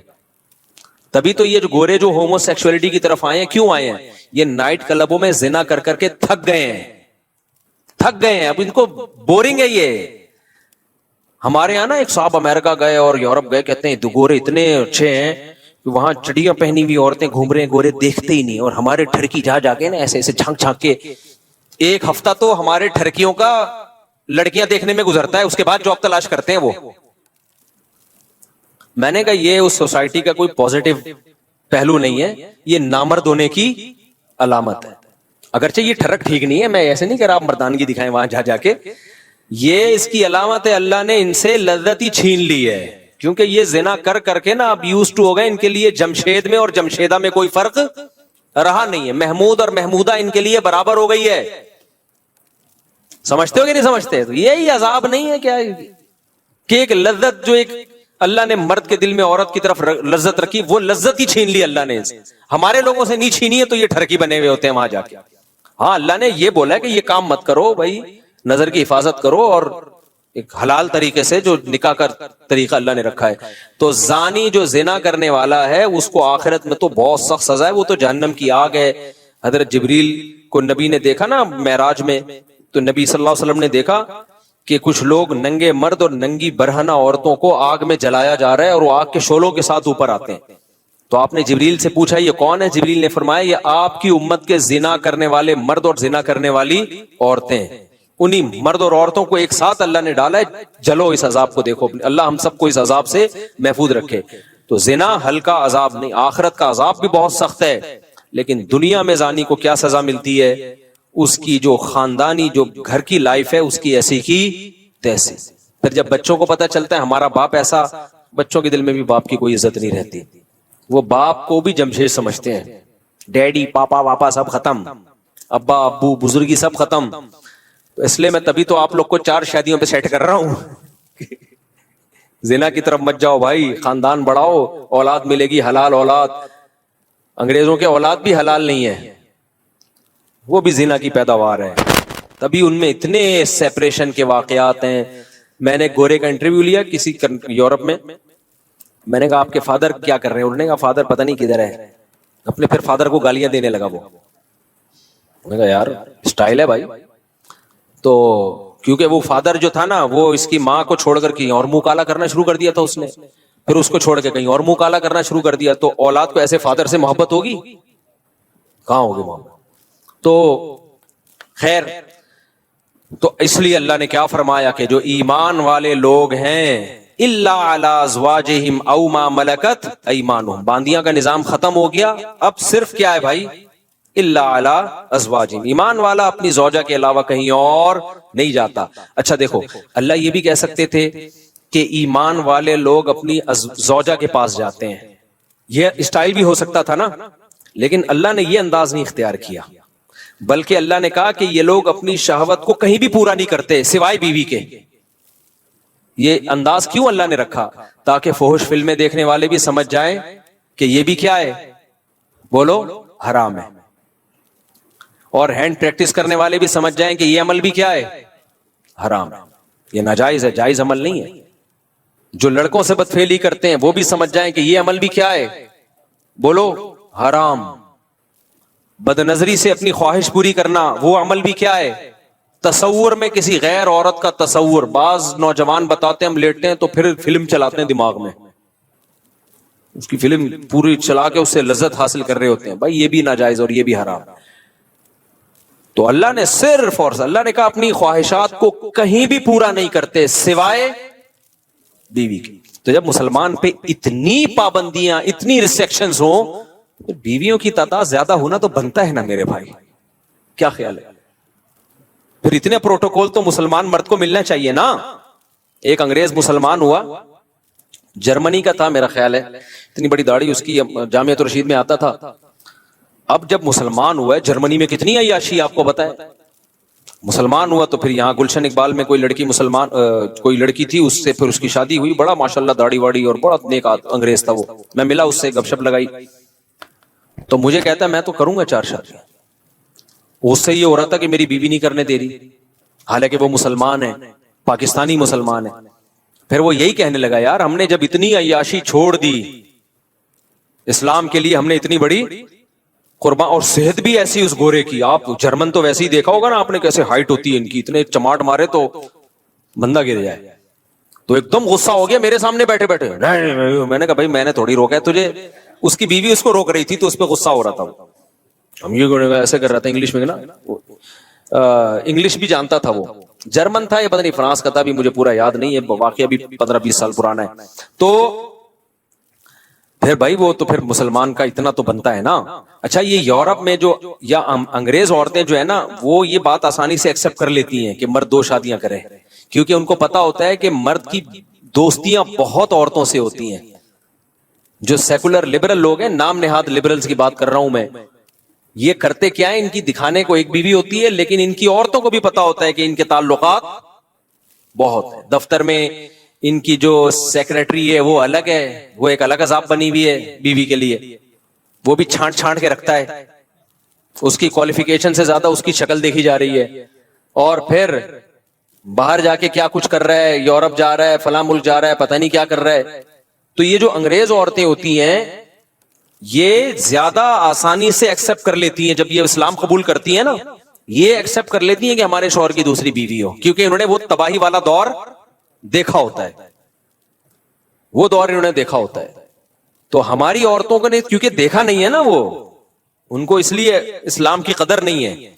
تبھی تو یہ جو گورے جو ہومو سیکسولیٹی کی طرف آئے ہیں, کیوں آئے ہیں؟ یہ نائٹ کلبوں میں زنا کر کر کے تھک گئے ہیں, اب ان کو بورنگ ہے یہ. ہمارے یہاں نا ایک صاحب امریکہ گئے اور یورپ گئے, کہتے ہیں گورے اتنے اچھے ہیں کہ وہاں چڑیاں پہنی ہوئی عورتیں گھوم رہے ہیں, گورے دیکھتے ہی نہیں, اور ہمارے ٹھڑکی جا کے نا ایسے ایسے جھانک جھانک کے, ایک ہفتہ تو ہمارے ٹھڑکیوں کا لڑکیاں دیکھنے میں گزرتا ہے, اس کے بعد جاب تلاش کرتے ہیں وہ. میں نے کہا یہ اس سوسائٹی کا کوئی پازیٹو پہلو نہیں ہے, یہ نامرد ہونے کی علامت ہے. اگرچہ یہ ٹھڑک ٹھیک نہیں ہے, میں ایسے نہیں کہہ رہا آپ مردانگی دکھائیں وہاں جا کے, یہ اس کی علامت ہے اللہ نے ان سے لذت ہی چھین لی ہے, کیونکہ یہ زنا کر کر کے نا اب یوز ٹو ہو گئے. ان کے لیے جمشید میں اور جمشیدہ میں کوئی فرق رہا نہیں ہے, محمود اور محمودہ ان کے لیے برابر ہو گئی ہے. سمجھتے ہو کہ نہیں سمجھتے؟ تو یہی عذاب نہیں ہے کیا کہ ایک لذت جو ایک اللہ نے مرد کے دل میں عورت کی طرف لذت رکھی, وہ لذت ہی چھین لی اللہ نے. ہمارے لوگوں سے نہیں چھینی ہے تو یہ ٹھرکی بنے ہوئے ہوتے ہیں وہاں جا کے. ہاں اللہ نے یہ بولا ہے کہ یہ کام مت کرو بھائی, نظر کی حفاظت کرو, اور ایک حلال طریقے سے جو نکاح کا طریقہ اللہ نے رکھا ہے. تو زانی جو زنا کرنے والا ہے اس کو آخرت میں تو بہت سخت سزا ہے, وہ تو جہنم کی آگ ہے. حضرت جبریل کو نبی نے دیکھا نا معراج میں, تو نبی صلی اللہ علیہ وسلم نے دیکھا کہ کچھ لوگ ننگے مرد اور ننگی برہنہ عورتوں کو آگ میں جلایا جا رہا ہے, اور وہ آگ کے شعلوں کے ساتھ اوپر آتے ہیں. تو آپ نے جبریل سے پوچھا یہ کون ہے؟ جبریل نے فرمایا یہ آپ کی امت کے زنا کرنے والے مرد اور زنا کرنے والی عورتیں. انہی مرد اور عورتوں کو ایک ساتھ اللہ نے ڈالا ہے, جلو اس عذاب کو دیکھو. اللہ ہم سب کو اس عذاب سے محفوظ رکھے. تو زنا ہلکا عذاب نہیں, آخرت کا عذاب بھی بہت سخت ہے. لیکن دنیا میں زانی کو کیا سزا ملتی ہے؟ اس کی جو خاندانی جو گھر کی لائف ہے اس کی ایسی کی تیسی. پھر جب بچوں کو پتا چلتا ہے ہمارا باپ ایسا, بچوں کے دل میں بھی باپ کی کوئی عزت نہیں رہتی. وہ باپ کو بھی جمشید سمجھتے ہیں, ڈیڈی پاپا واپا سب ختم, ابا ابو بزرگی سب ختم. تو اس لیے میں تبھی تو آپ لوگ کو 4 شادیوں پہ سیٹ کر رہا ہوں. زنا کی طرف مت جاؤ بھائی, خاندان بڑھاؤ, اولاد ملے گی حلال اولاد. انگریزوں کے اولاد بھی حلال نہیں ہے, وہ بھی زنا کی پیداوار ہے. تبھی ان میں اتنے سیپریشن کے واقعات ہیں. میں نے گورے کا انٹرویو لیا کسی یورپ میں, میں نے کہا آپ کے فادر کیا کر رہے ہیں؟ انہوں نے کہا فادر پتہ نہیں کدھر ہے. اپنے پھر فادر کو گالیاں دینے لگا وہ. میں نے کہا یار اسٹائل ہے بھائی. تو کیونکہ وہ فادر جو تھا نا وہ اس کی ماں کو چھوڑ کر کہیں اور منہ کالا کرنا شروع کر دیا تھا اس نے, پھر اس کو چھوڑ کے کہیں اور منہ کالا کرنا شروع کر دیا. تو اولاد کو ایسے فادر سے محبت ہوگی کہاں ہوگی محبت؟ تو خیر, تو اس لیے اللہ نے کیا فرمایا کہ جو ایمان والے لوگ ہیں الا علی ازواجہم او ما ملکت ایمانہم, باندیاں کا نظام ختم ہو گیا. اب صرف کیا ہے بھائی؟ الا علی ازواجہم, ایمان والا اپنی زوجہ کے علاوہ کہیں اور نہیں جاتا. اچھا دیکھو, اللہ یہ بھی کہہ سکتے تھے کہ ایمان والے لوگ اپنی زوجہ کے پاس جاتے ہیں, یہ اسٹائل بھی ہو سکتا تھا نا, لیکن اللہ نے یہ انداز نہیں اختیار کیا, بلکہ اللہ نے کہا کہ یہ لوگ اپنی شہوت کو کہیں بھی پورا نہیں کرتے سوائے بیوی کے. یہ انداز کیوں اللہ نے رکھا؟ تاکہ فحش فلمیں دیکھنے والے بھی سمجھ جائیں کہ یہ بھی کیا ہے, بولو حرام ہے, اور ہینڈ پریکٹس کرنے والے بھی سمجھ جائیں کہ یہ عمل بھی کیا ہے, حرام, یہ ناجائز ہے, جائز عمل نہیں ہے. جو لڑکوں سے بدفعلی کرتے ہیں وہ بھی سمجھ جائیں کہ یہ عمل بھی کیا ہے, بولو حرام. بد نظری سے اپنی خواہش پوری کرنا وہ عمل بھی کیا ہے, تصور میں کسی غیر عورت کا تصور. بعض نوجوان بتاتے ہیں ہم لیٹتے ہیں تو پھر فلم چلاتے ہیں دماغ میں, اس کی فلم پوری چلا کے اس سے لذت حاصل کر رہے ہوتے ہیں. بھائی یہ بھی ناجائز اور یہ بھی حرام. تو اللہ نے صرف اور اللہ نے کہا اپنی خواہشات کو کہیں بھی پورا نہیں کرتے سوائے بیوی کی. تو جب مسلمان پہ اتنی پابندیاں اتنی ریسٹرکشنز ہوں, بیویوں کی تعداد زیادہ ہونا تو بنتا ہے نا میرے بھائی, کیا خیال ہے؟ پھر اتنے پروٹوکول تو مسلمان مرد کو ملنا چاہیے نا. ایک انگریز مسلمان ہوا, جرمنی کا تھا میرا خیال ہے, اتنی بڑی داڑھی اس کی, جامعۃ الرشید میں آتا تھا. اب جب مسلمان ہوا ہے, جرمنی میں کتنی عیاشی آپ کو بتائے, مسلمان ہوا تو پھر یہاں گلشن اقبال میں کوئی لڑکی مسلمان کوئی لڑکی تھی, اس سے پھر اس کی شادی ہوئی, بڑا ماشاءاللہ داڑھی واڑی اور بڑا نیک انگریز تھا وہ. میں ملا اس سے, گپ شپ لگائی, تو مجھے کہتا ہے میں تو کروں گا 4 شادیاں. اس سے یہ ہو رہا تھا کہ میری بیوی نہیں کرنے دے رہی, حالانکہ وہ مسلمان ہے, پاکستانی مسلمان ہے. پھر وہ یہی کہنے لگا یار ہم نے جب اتنی عیاشی چھوڑ دی اسلام کے لیے, ہم نے اتنی بڑی قربان, اور صحت بھی ایسی اس گورے کی, آپ جرمن تو ویسے ہی دیکھا ہوگا نا آپ نے کیسے ہائٹ ہوتی ہے ان کی, اتنے چماٹ مارے تو بندہ گر جائے. تو ایک دم غصہ ہو گیا میرے سامنے بیٹھے بیٹھے. میں نے کہا بھائی میں نے تھوڑی روکا ہے تجھے, اس کی بیوی اس کو روک رہی تھی تو اس پہ غصہ ہو رہا تھا. ہم یہ ایسے کر رہا تھا انگلش میں نا, انگلش بھی جانتا تھا, وہ جرمن تھا یا پتہ نہیں فرانس کا تھا, بھی مجھے پورا یاد نہیں ہے, واقعہ بھی 15-20 سال پرانا ہے. تو پھر بھائی وہ تو پھر مسلمان کا اتنا تو بنتا ہے نا. اچھا یہ یورپ میں جو یا انگریز عورتیں جو ہے نا وہ یہ بات آسانی سے ایکسپٹ کر لیتی ہیں کہ مرد 2 شادیاں کرے, کیونکہ ان کو پتا ہوتا ہے کہ مرد کی دوستیاں بہت عورتوں سے ہوتی ہیں. جو سیکولر لبرل لوگ ہیں, نام نہاد لبرلز کی بات کر رہا ہوں میں, یہ کرتے کیا ہے, ان کی دکھانے کو ایک بیوی ہوتی ہے, لیکن ان کی عورتوں کو بھی پتا ہوتا ہے کہ ان کے تعلقات بہت ہیں. دفتر میں ان کی جو سیکریٹری ہے وہ الگ ہے, وہ ایک الگ عذاب بنی ہوئی ہے بیوی کے لیے, وہ بھی چھانٹ چھانٹ کے رکھتا ہے, اس کی کوالیفیکیشن سے زیادہ اس کی شکل دیکھی جا رہی ہے. اور پھر باہر جا کے کیا کچھ کر رہا ہے, یورپ جا رہا ہے, فلاں ملک جا رہا ہے, پتہ نہیں کیا کر رہا ہے. تو یہ جو انگریز عورتیں ہوتی ہیں یہ زیادہ آسانی سے ایکسپٹ کر لیتی ہیں, جب یہ اسلام قبول کرتی ہیں نا, یہ ایکسپٹ کر لیتی ہیں کہ ہمارے شوہر کی دوسری بیوی ہو, کیونکہ انہوں نے وہ تباہی والا دور دیکھا ہوتا ہے, وہ دور انہوں نے دیکھا ہوتا ہے. تو ہماری عورتوں کو نے کیونکہ دیکھا نہیں ہے نا, وہ ان کو اس لیے اسلام کی قدر نہیں ہے.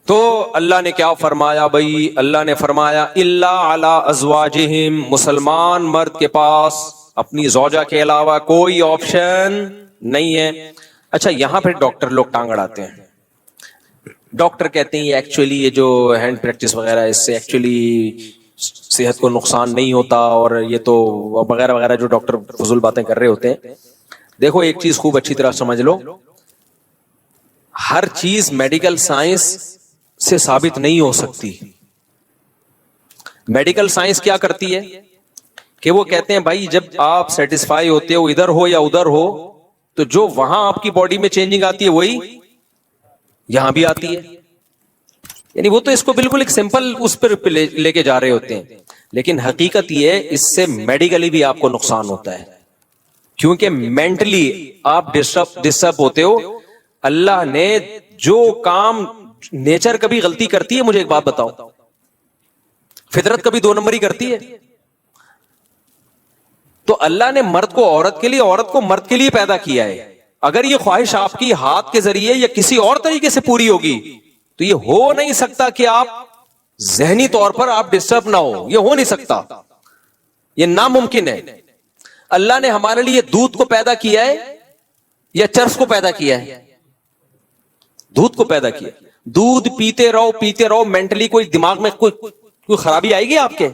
تو اللہ نے کیا فرمایا بھائی, اللہ نے فرمایا الا علی ازواجہم, مسلمان مرد کے پاس اپنی زوجہ کے علاوہ کوئی آپشن نہیں ہے. اچھا یہاں پھر ڈاکٹر لوگ ٹانگ اڑاتے ہیں. ڈاکٹر کہتے ہیں یہ ایکچولی یہ جو ہینڈ پریکٹس وغیرہ ہے اس سے ایکچولی صحت کو نقصان نہیں ہوتا, اور یہ تو وغیرہ وغیرہ جو ڈاکٹر فضول باتیں کر رہے ہوتے ہیں. دیکھو ایک چیز خوب اچھی طرح سمجھ لو, ہر چیز میڈیکل سائنس سے ثابت نہیں ہو سکتی. میڈیکل سائنس کیا کرتی ہے کہ وہ کہتے ہیں بھائی جب آپ سیٹسفائی ہوتے ہو ادھر ہو یا ادھر ہو, تو جو وہاں آپ کی باڈی میں چینجنگ آتی ہے وہی یہاں بھی آتی ہے. یعنی وہ تو اس کو بالکل ایک سمپل اس پر لے کے جا رہے ہوتے ہیں, لیکن حقیقت یہ ہے اس سے میڈیکلی بھی آپ کو نقصان ہوتا ہے, کیونکہ مینٹلی آپ ڈسٹرب ہوتے ہو. اللہ نے جو کام, نیچر کبھی غلطی کرتی ہے, مجھے ایک بات بتاؤ, فطرت کبھی 2 نمبر ہی کرتی ہے؟ تو اللہ نے مرد کو عورت کے لیے, عورت کو مرد کے لیے پیدا کیا ہے. اگر یہ خواہش آپ کی ہاتھ کے ذریعے یا کسی اور طریقے سے پوری ہوگی تو یہ ہو نہیں سکتا کہ آپ ذہنی طور پر آپ ڈسٹرب نہ ہو, یہ ہو نہیں سکتا, یہ ناممکن ہے. اللہ نے ہمارے لیے دودھ کو پیدا کیا ہے یا چرس کو پیدا کیا ہے؟ دودھ کو پیدا کیا. دودھ پیتے رہو, مینٹلی کوئی دماغ میں کوئی خرابی آئے گی آپ کے؟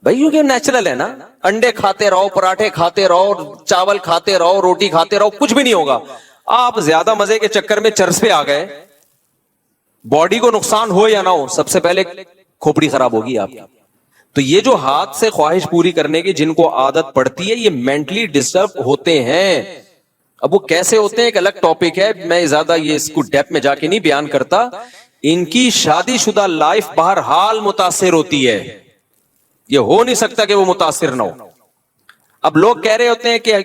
بھائی یہ نیچرل ہے نا, انڈے کھاتے رہو, پراٹھے کھاتے رہو, چاول کھاتے رہو, روٹی کھاتے رہو, کچھ بھی نہیں ہوگا. آپ زیادہ مزے کے چکر میں چرس پہ آ گئے, باڈی کو نقصان ہو یا نہ ہو, سب سے پہلے کھوپڑی خراب ہوگی آپ کی. تو یہ جو ہاتھ سے خواہش پوری کرنے کی جن کو عادت پڑتی ہے یہ مینٹلی ڈسٹرب ہوتے ہیں. اب وہ کیسے ہوتے ہیں ایک الگ ٹاپک ہے, میں زیادہ یہ اس کو ڈیپ میں جا کے نہیں بیان کرتا. ان کی شادی شدہ لائف بہرحال متاثر ہوتی ہے, یہ ہو نہیں سکتا کہ وہ متاثر نہ ہو. اب لوگ کہہ رہے ہوتے ہیں کہ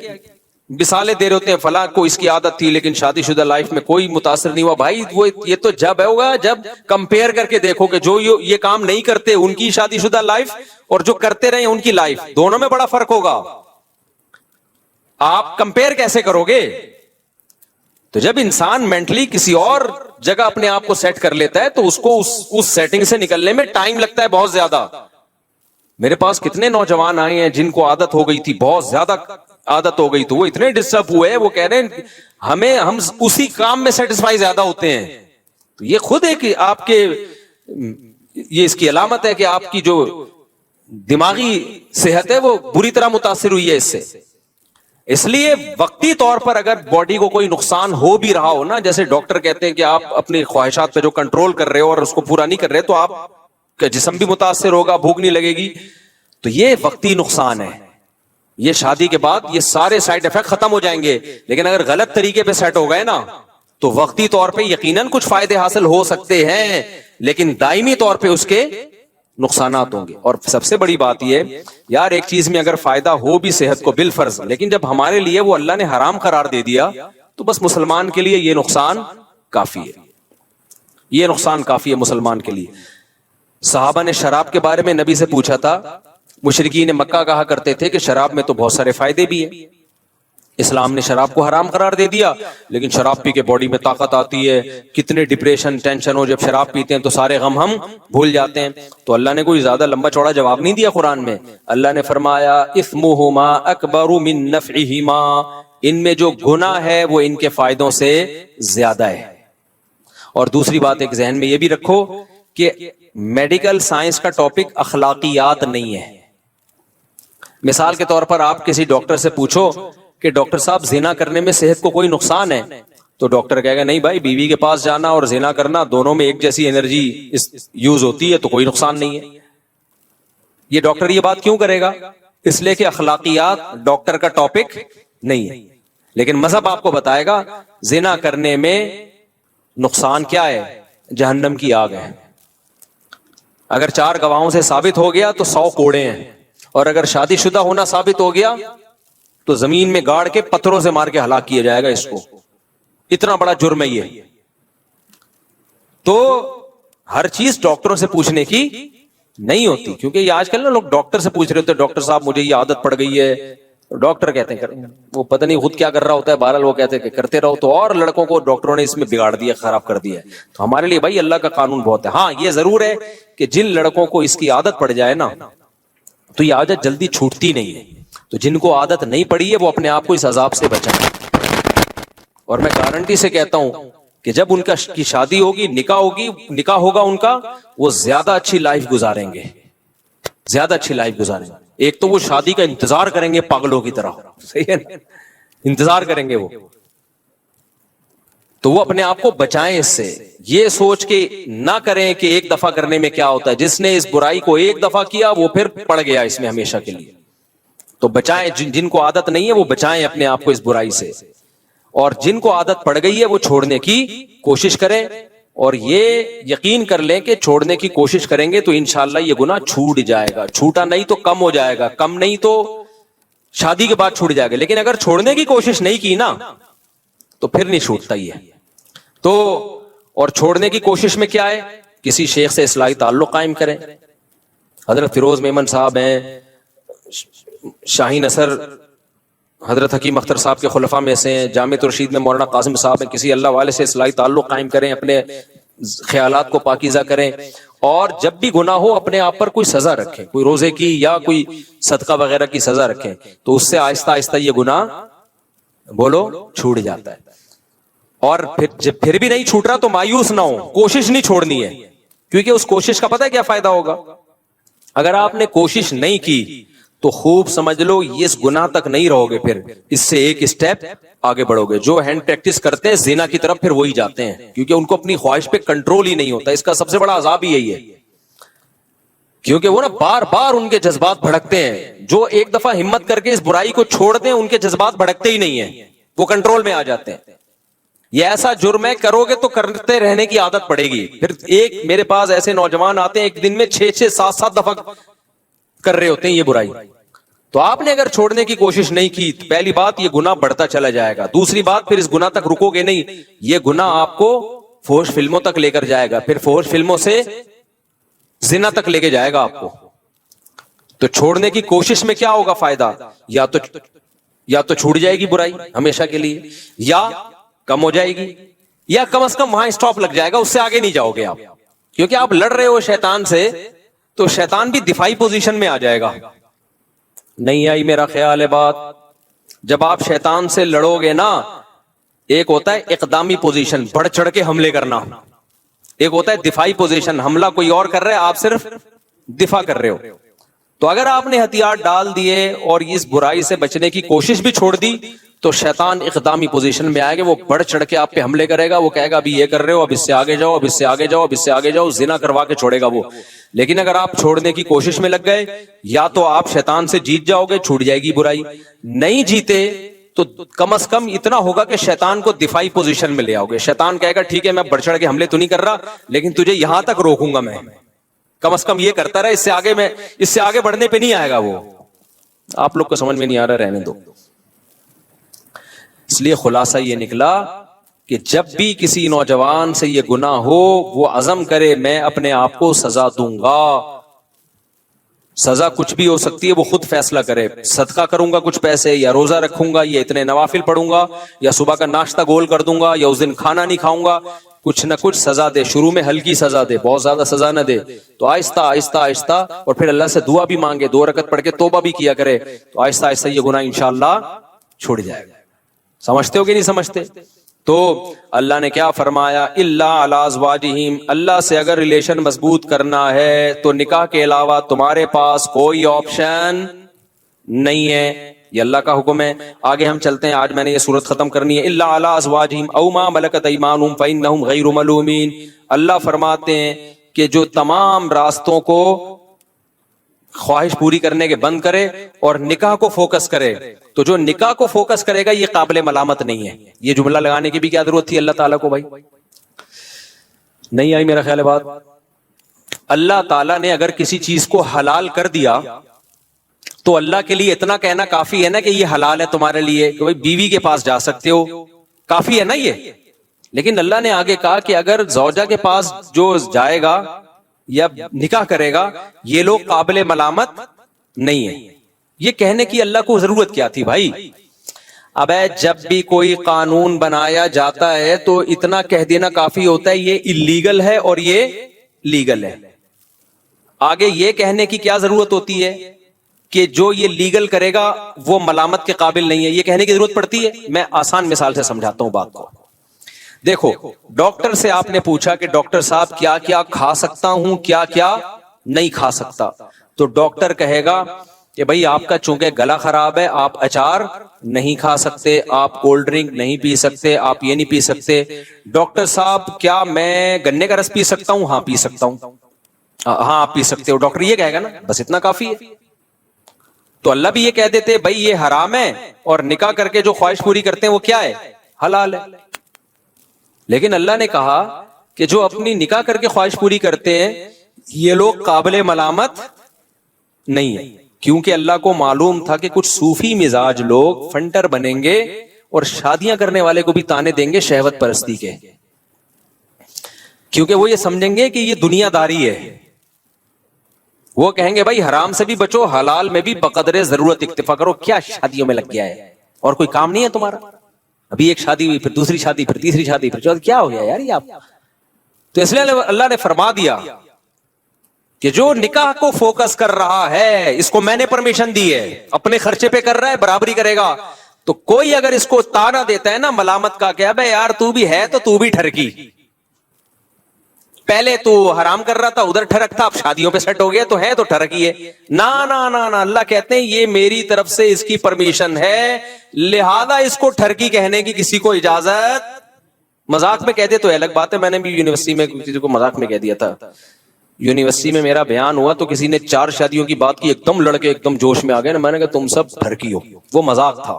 مثالیں دے رہے ہوتے ہیں فلاں کو اس کی عادت تھی لیکن شادی شدہ لائف میں کوئی متاثر نہیں ہوا. بھائی وہ یہ تو جب ہوگا جب کمپیئر کر کے دیکھو کہ جو یہ کام نہیں کرتے ان کی شادی شدہ لائف اور جو کرتے رہے ان کی لائف, دونوں میں بڑا فرق ہوگا. آپ کمپیئر کیسے کرو گے؟ تو جب انسان مینٹلی کسی اور جگہ اپنے آپ کو سیٹ کر لیتا ہے تو اس کو اس سیٹنگ سے نکلنے میں ٹائم لگتا ہے بہت زیادہ. میرے پاس کتنے نوجوان آئے ہیں جن کو عادت ہو گئی تھی, بہت زیادہ عادت ہو گئی, تو وہ اتنے ڈسٹرب ہوئے, وہ کہہ رہے ہیں ہم اسی کام میں سیٹسفائی زیادہ ہوتے ہیں. تو یہ خود ایک آپ کے یہ اس کی علامت ہے کہ آپ کی جو دماغی صحت ہے وہ بری طرح متاثر ہوئی ہے اس سے. اس لیے وقتی طور پر اگر باڈی کو کوئی نقصان ہو بھی رہا ہو نا, جیسے ڈاکٹر کہتے ہیں کہ آپ اپنی خواہشات پہ جو کنٹرول کر رہے ہو اور اس کو پورا نہیں کر رہے, تو آپ کا جسم بھی متاثر ہوگا, بھوک نہیں لگے گی, تو یہ وقتی نقصان ہے. یہ شادی کے بعد یہ سارے سائیڈ افیکٹ ختم ہو جائیں گے, لیکن اگر غلط طریقے پہ سیٹ ہو گئے نا تو وقتی طور پہ یقیناً کچھ فائدے حاصل ہو سکتے ہیں, لیکن دائمی طور پہ اس کے نقصانات ہوں گے. اور سب سے بڑی بات یہ, یار ایک چیز میں اگر فائدہ ہو بھی صحت کو بالفرض, لیکن جب ہمارے لیے وہ اللہ نے حرام قرار دے دیا تو بس مسلمان کے لیے یہ نقصان کافی ہے, یہ نقصان کافی ہے مسلمان کے لیے. صحابہ نے شراب کے بارے میں نبی سے پوچھا تھا, مشرکین مکہ کہا کرتے تھے کہ شراب میں تو بہت سارے فائدے بھی ہیں, اسلام نے شراب کو حرام قرار دے دیا, لیکن شراب پی کے باڈی میں طاقت آتی ہے, کتنے ڈپریشن ٹینشن ہو, جب شراب پیتے ہیں تو سارے غم ہم بھول جاتے ہیں. تو اللہ نے کوئی زیادہ لمبا چوڑا جواب نہیں دیا قرآن میں. اللہ نے فرمایا اثمہما اکبر من نفعہما, ان میں جو گناہ ہے وہ ان کے فائدوں سے زیادہ ہے. اور دوسری بات ایک ذہن میں یہ بھی رکھو کہ میڈیکل سائنس کا ٹاپک اخلاقیات نہیں ہے. مثال کے طور پر آپ کسی ڈاکٹر سے پوچھو کہ ڈاکٹر صاحب زنا کرنے میں صحت کو کوئی نقصان ہے, تو ڈاکٹر کہے گا نہیں بھائی, بیوی کے پاس جانا اور زنا کرنا دونوں میں ایک جیسی انرجی یوز ہوتی ہے, تو کوئی نقصان نہیں ہے. یہ ڈاکٹر یہ بات کیوں کرے گا؟ اس لیے کہ اخلاقیات ڈاکٹر کا ٹاپک نہیں ہے. لیکن مذہب آپ کو بتائے گا زنا کرنے میں نقصان کیا ہے, جہنم کی آگ ہے. اگر 4 گواہوں سے ثابت ہو گیا تو 100 کوڑے ہیں, اور اگر شادی شدہ ہونا ثابت ہو گیا تو زمین میں گاڑ کے پتھروں سے مار کے ہلاک کیا جائے گا اس کو. اتنا بڑا جرم ہے یہ. تو ہر چیز ڈاکٹروں سے پوچھنے کی نہیں ہوتی, کیونکہ یہ آج کل نا لوگ ڈاکٹر سے پوچھ رہے ہوتے ہیں, ڈاکٹر صاحب مجھے یہ عادت پڑ گئی ہے. ڈاکٹر کہتے ہیں وہ پتہ نہیں خود کیا کر رہا ہوتا ہے, بہرحال وہ کہتے ہیں کہ کرتے رہو. تو اور لڑکوں کو ڈاکٹروں نے اس میں بگاڑ دیا, خراب کر دیا. تو ہمارے لیے بھائی اللہ کا قانون بہت ہے. ہاں یہ ضرور ہے کہ جن لڑکوں کو اس کی عادت پڑ جائے نا تو یہ عادت جلدی چھوٹتی نہیں ہے. تو جن کو عادت نہیں پڑی ہے وہ اپنے آپ کو اس عذاب سے بچائیں. اور میں گارنٹی سے کہتا ہوں کہ جب ان کی شادی ہوگی, نکاح ہوگا ان کا, وہ زیادہ اچھی لائف گزاریں گے, زیادہ اچھی لائف گزاریں گے. ایک تو وہ شادی کا انتظار کریں گے پاگلوں کی طرح, صحیح ہے نا, انتظار کریں گے وہ. تو وہ اپنے آپ کو بچائیں اس سے, یہ سوچ کے نہ کریں کہ ایک دفعہ کرنے میں کیا ہوتا ہے. جس نے اس برائی کو ایک دفعہ کیا وہ پھر پڑ گیا اس میں ہمیشہ کے لیے. تو بچائیں, جن کو عادت نہیں ہے وہ بچائیں اپنے آپ کو اس برائی سے, اور جن کو عادت پڑ گئی ہے وہ چھوڑنے کی کوشش کریں. اور یہ یقین کر لیں کہ چھوڑنے کی کوشش کریں گے تو انشاءاللہ یہ گناہ چھوٹ جائے گا. چھوٹا نہیں تو کم ہو جائے گا, کم نہیں تو شادی کے بعد چھوٹ جائے گا. لیکن اگر چھوڑنے کی کوشش نہیں کی نا تو پھر نہیں چھوٹتا یہ. تو اور چھوڑنے کی کوشش میں کیا ہے, کسی شیخ سے اصلاحی تعلق قائم کریں. حضرت فیروز میمن صاحب ہیں, شاہین اثر حضرت حکیم اختر صاحب کے خلفاء میں سے ہیں, جامع رشید میں مولانا قاسم صاحب ہیں. کسی اللہ والے سے اصلاحی تعلق قائم کریں, اپنے خیالات کو پاکیزہ کریں, اور جب بھی گناہ ہو اپنے آپ پر کوئی سزا رکھیں, کوئی روزے کی یا کوئی صدقہ وغیرہ کی سزا رکھیں, تو اس سے آہستہ آہستہ یہ گناہ بولو چھوٹ جاتا ہے. اور جب پھر بھی نہیں چھوٹ رہا تو مایوس نہ ہو, کوشش نہیں چھوڑنی ہے, کیونکہ اس کوشش کا پتہ ہے کیا فائدہ ہوگا. اگر آپ نے کوشش نہیں کی تو خوب سمجھ لو یہ اس گناہ تک نہیں رہو گے, پھر اس سے ایک اسٹیپ آگے بڑھو گے. جو ہینڈ پریکٹس کرتے ہیں زنا کی طرف پھر وہی جاتے ہیں, کیونکہ ان کو اپنی خواہش پہ کنٹرول ہی نہیں ہوتا. اس کا سب سے بڑا عذاب ہی یہی ہے, کیونکہ وہ نا بار بار ان کے جذبات بھڑکتے ہیں. جو ایک دفعہ ہمت کر کے اس برائی کو چھوڑ دیں ان کے جذبات بھڑکتے ہی نہیں ہیں, وہ کنٹرول میں آ جاتے ہیں. یہ ایسا جرم ہے, کرو گے تو کرتے رہنے کی عادت پڑے گی. پھر ایک میرے پاس ایسے نوجوان آتے ہیں ایک دن میں 6-6, 7-7 دفعہ کر رہے ہوتے ہیں یہ برائی. تو آپ نے اگر چھوڑنے کی کوشش نہیں کی, پہلی بات یہ گناہ بڑھتا چلا جائے گا. دوسری بات پھر اس گناہ تک رکو گے نہیں, یہ گناہ آپ کو فحش فلموں تک لے کر جائے گا, پھر فحش فلموں سے زنا تک لے کے جائے گا آپ کو. تو چھوڑنے کی کوشش میں کیا ہوگا فائدہ, یا تو چھوٹ جائے گی برائی ہمیشہ کے لیے, یا کم ہو جائے گی, یا کم از کم وہاں اسٹاپ لگ جائے گا, اس سے آگے نہیں جاؤ گے آپ. کیونکہ آپ لڑ رہے ہو شیطان سے تو شیطان بھی دفاعی پوزیشن میں آ جائے گا. نہیں آئی میرا خیال ہے بات. جب آپ شیطان سے لڑو گے نا, ایک ہوتا ہے اقدامی پوزیشن, بڑھ چڑھ کے حملے کرنا, ایک ہوتا ہے دفاعی پوزیشن, حملہ کوئی اور کر رہا ہے آپ صرف دفاع کر رہے ہو. تو اگر آپ نے ہتھیار ڈال دیے اور اس برائی سے بچنے کی کوشش بھی چھوڑ دی تو شیطان اقدامی پوزیشن میں آئے گا, وہ بڑھ چڑھ کے آپ پہ حملے کرے گا, وہ کہے گا ابھی یہ کر رہے ہو, اب اس سے آگے جاؤ, اب اس سے آگے جاؤ, اب اس سے آگے جاؤ, زنا کروا کے چھوڑے گا وہ. لیکن اگر آپ چھوڑنے کی کوشش میں لگ گئے, یا تو آپ شیطان سے جیت جاؤ گے, چھوٹ جائے گی برائی. نہیں جیتے تو کم از کم اتنا ہوگا کہ شیطان کو دفاعی پوزیشن میں لے آؤ گے. شیطان کہے گا ٹھیک ہے میں بڑھ چڑھ کے حملے تو نہیں کر رہا, لیکن تجھے یہاں تک روکوں گا میں, کم از کم یہ کرتا رہا, اس سے آگے بڑھنے پہ نہیں آئے گا وہ. آپ لوگ کو سمجھ میں نہیں آ رہا, رہنے دو. اس لیے خلاصہ یہ نکلا کہ جب بھی کسی نوجوان سے یہ گناہ ہو, وہ عزم کرے میں اپنے آپ کو سزا دوں گا. سزا کچھ بھی ہو سکتی ہے, وہ خود فیصلہ کرے. صدقہ کروں گا کچھ پیسے, یا روزہ رکھوں گا, یا اتنے نوافل پڑھوں گا, یا صبح کا ناشتہ گول کر دوں گا, یا اس دن کھانا نہیں کھاؤں گا. کچھ نہ کچھ سزا دے. شروع میں ہلکی سزا دے, بہت زیادہ سزا نہ دے. تو آہستہ آہستہ آہستہ, اور پھر اللہ سے دعا بھی مانگے, 2 رکعت پڑھ کے توبہ بھی کیا کرے, تو آہستہ آہستہ یہ گناہ انشاءاللہ چھوڑ جائے گا. سمجھتے ہو کہ نہیں سمجھتے؟ تو اللہ نے کیا فرمایا, الا علی ازواجہم, اللہ سے اگر ریلیشن مضبوط کرنا ہے تو نکاح کے علاوہ تمہارے پاس کوئی آپشن نہیں ہے. یہ اللہ کا حکم ہے. آگے ہم چلتے ہیں, آج میں نے یہ سورت ختم کرنی ہے. الا علی ازواجہم او ما ملکت ایمانہم فانہم غیر ملومین. اللہ فرماتے ہیں کہ جو تمام راستوں کو خواہش پوری کرنے کے بند کرے اور نکاح کو فوکس کرے, تو جو نکاح کو فوکس کرے گا یہ قابل ملامت نہیں ہے. یہ جملہ لگانے کی بھی کیا ضرورت تھی اللہ تعالیٰ کو؟ بھائی نہیں آئی میرا خیال ہے بات. اللہ تعالیٰ نے اگر کسی چیز کو حلال کر دیا تو اللہ کے لیے اتنا کہنا کافی ہے نا کہ یہ حلال ہے تمہارے لیے, کہ بھائی بیوی کے پاس جا سکتے ہو, کافی ہے نا یہ. لیکن اللہ نے آگے کہا کہ اگر زوجہ کے پاس جو جائے گا یا نکاح کرے گا, یہ لوگ قابل ملامت نہیں ہے. یہ کہنے کی اللہ کو ضرورت کیا تھی بھائی؟ اب جب بھی کوئی قانون بنایا جاتا ہے تو اتنا کہہ دینا کافی ہوتا ہے یہ اللیگل ہے اور یہ لیگل ہے. آگے یہ کہنے کی کیا ضرورت ہوتی ہے کہ جو یہ لیگل کرے گا وہ ملامت کے قابل نہیں ہے؟ یہ کہنے کی ضرورت پڑتی ہے؟ میں آسان مثال سے سمجھاتا ہوں بات کو. دیکھو, ڈاکٹر سے آپ نے پوچھا کہ ڈاکٹر صاحب کیا کیا کھا سکتا ہوں, کیا کیا نہیں کھا سکتا, تو ڈاکٹر کہے گا کہ بھائی آپ کا چونکہ گلا خراب ہے, آپ اچار نہیں کھا سکتے, آپ کولڈ ڈرنک نہیں پی سکتے, آپ یہ نہیں پی سکتے. ڈاکٹر صاحب کیا میں گنے کا رس پی سکتا ہوں؟ ہاں پی سکتا ہوں. ہاں آپ پی سکتے ہو. ڈاکٹر یہ کہے گا نا, بس اتنا کافی ہے. تو اللہ بھی یہ کہہ دیتے بھائی یہ حرام ہے, اور نکاح کر کے جو خواہش پوری کرتے ہیں وہ کیا ہے؟ حلال ہے. لیکن اللہ نے کہا کہ جو اپنی نکاح کر کے خواہش پوری کرتے ہیں یہ لوگ قابل ملامت نہیں ہے, کیونکہ اللہ کو معلوم تھا کہ کچھ صوفی مزاج لوگ فنٹر بنیں گے اور شادیاں کرنے والے کو بھی تانے دیں گے شہوت پرستی کے, کیونکہ وہ یہ سمجھیں گے کہ یہ دنیا داری ہے. وہ کہیں گے بھائی حرام سے بھی بچو, حلال میں بھی بقدر ضرورت اکتفا کرو. کیا شادیوں میں لگ گیا ہے اور کوئی کام نہیں ہے تمہارا؟ ابھی ایک شادی ہوئی, پھر دوسری شادی, پھر تیسری شادی, پھر چوتھی. کیا ہو گیا یار یہ آپ؟ تو اس لیے اللہ نے فرما دیا کہ جو نکاح کو فوکس کر رہا ہے اس کو میں نے پرمیشن دی ہے, اپنے خرچے پہ کر رہا ہے, برابری کرے گا. تو کوئی اگر اس کو تانا دیتا ہے نا ملامت کا کہ ابے یار تو بھی ہے تو تو بھی ٹھرکی, پہلے تو حرام کر رہا تھا ادھر ٹھرک تھا, اب شادیوں پہ سیٹ ہو گیا تو ہے تو ٹھرکی ہے. نا نا نا نا, اللہ کہتے ہیں یہ میری طرف سے اس کی پرمیشن ہے, لہذا اس کو ٹھرکی کہنے کی کسی کو اجازت. مذاق میں کہہ دے تو الگ بات ہے. میں نے بھی یونیورسٹی میں کسی کو مذاق میں کہہ دیا تھا. یونیورسٹی میں میرا بیان ہوا تو کسی نے 4 شادیوں کی بات کی, ایک دم لڑکے ایک دم جوش میں آ گئے نا, میں نے کہا تم سب ٹھرکی ہو. وہ مذاق تھا.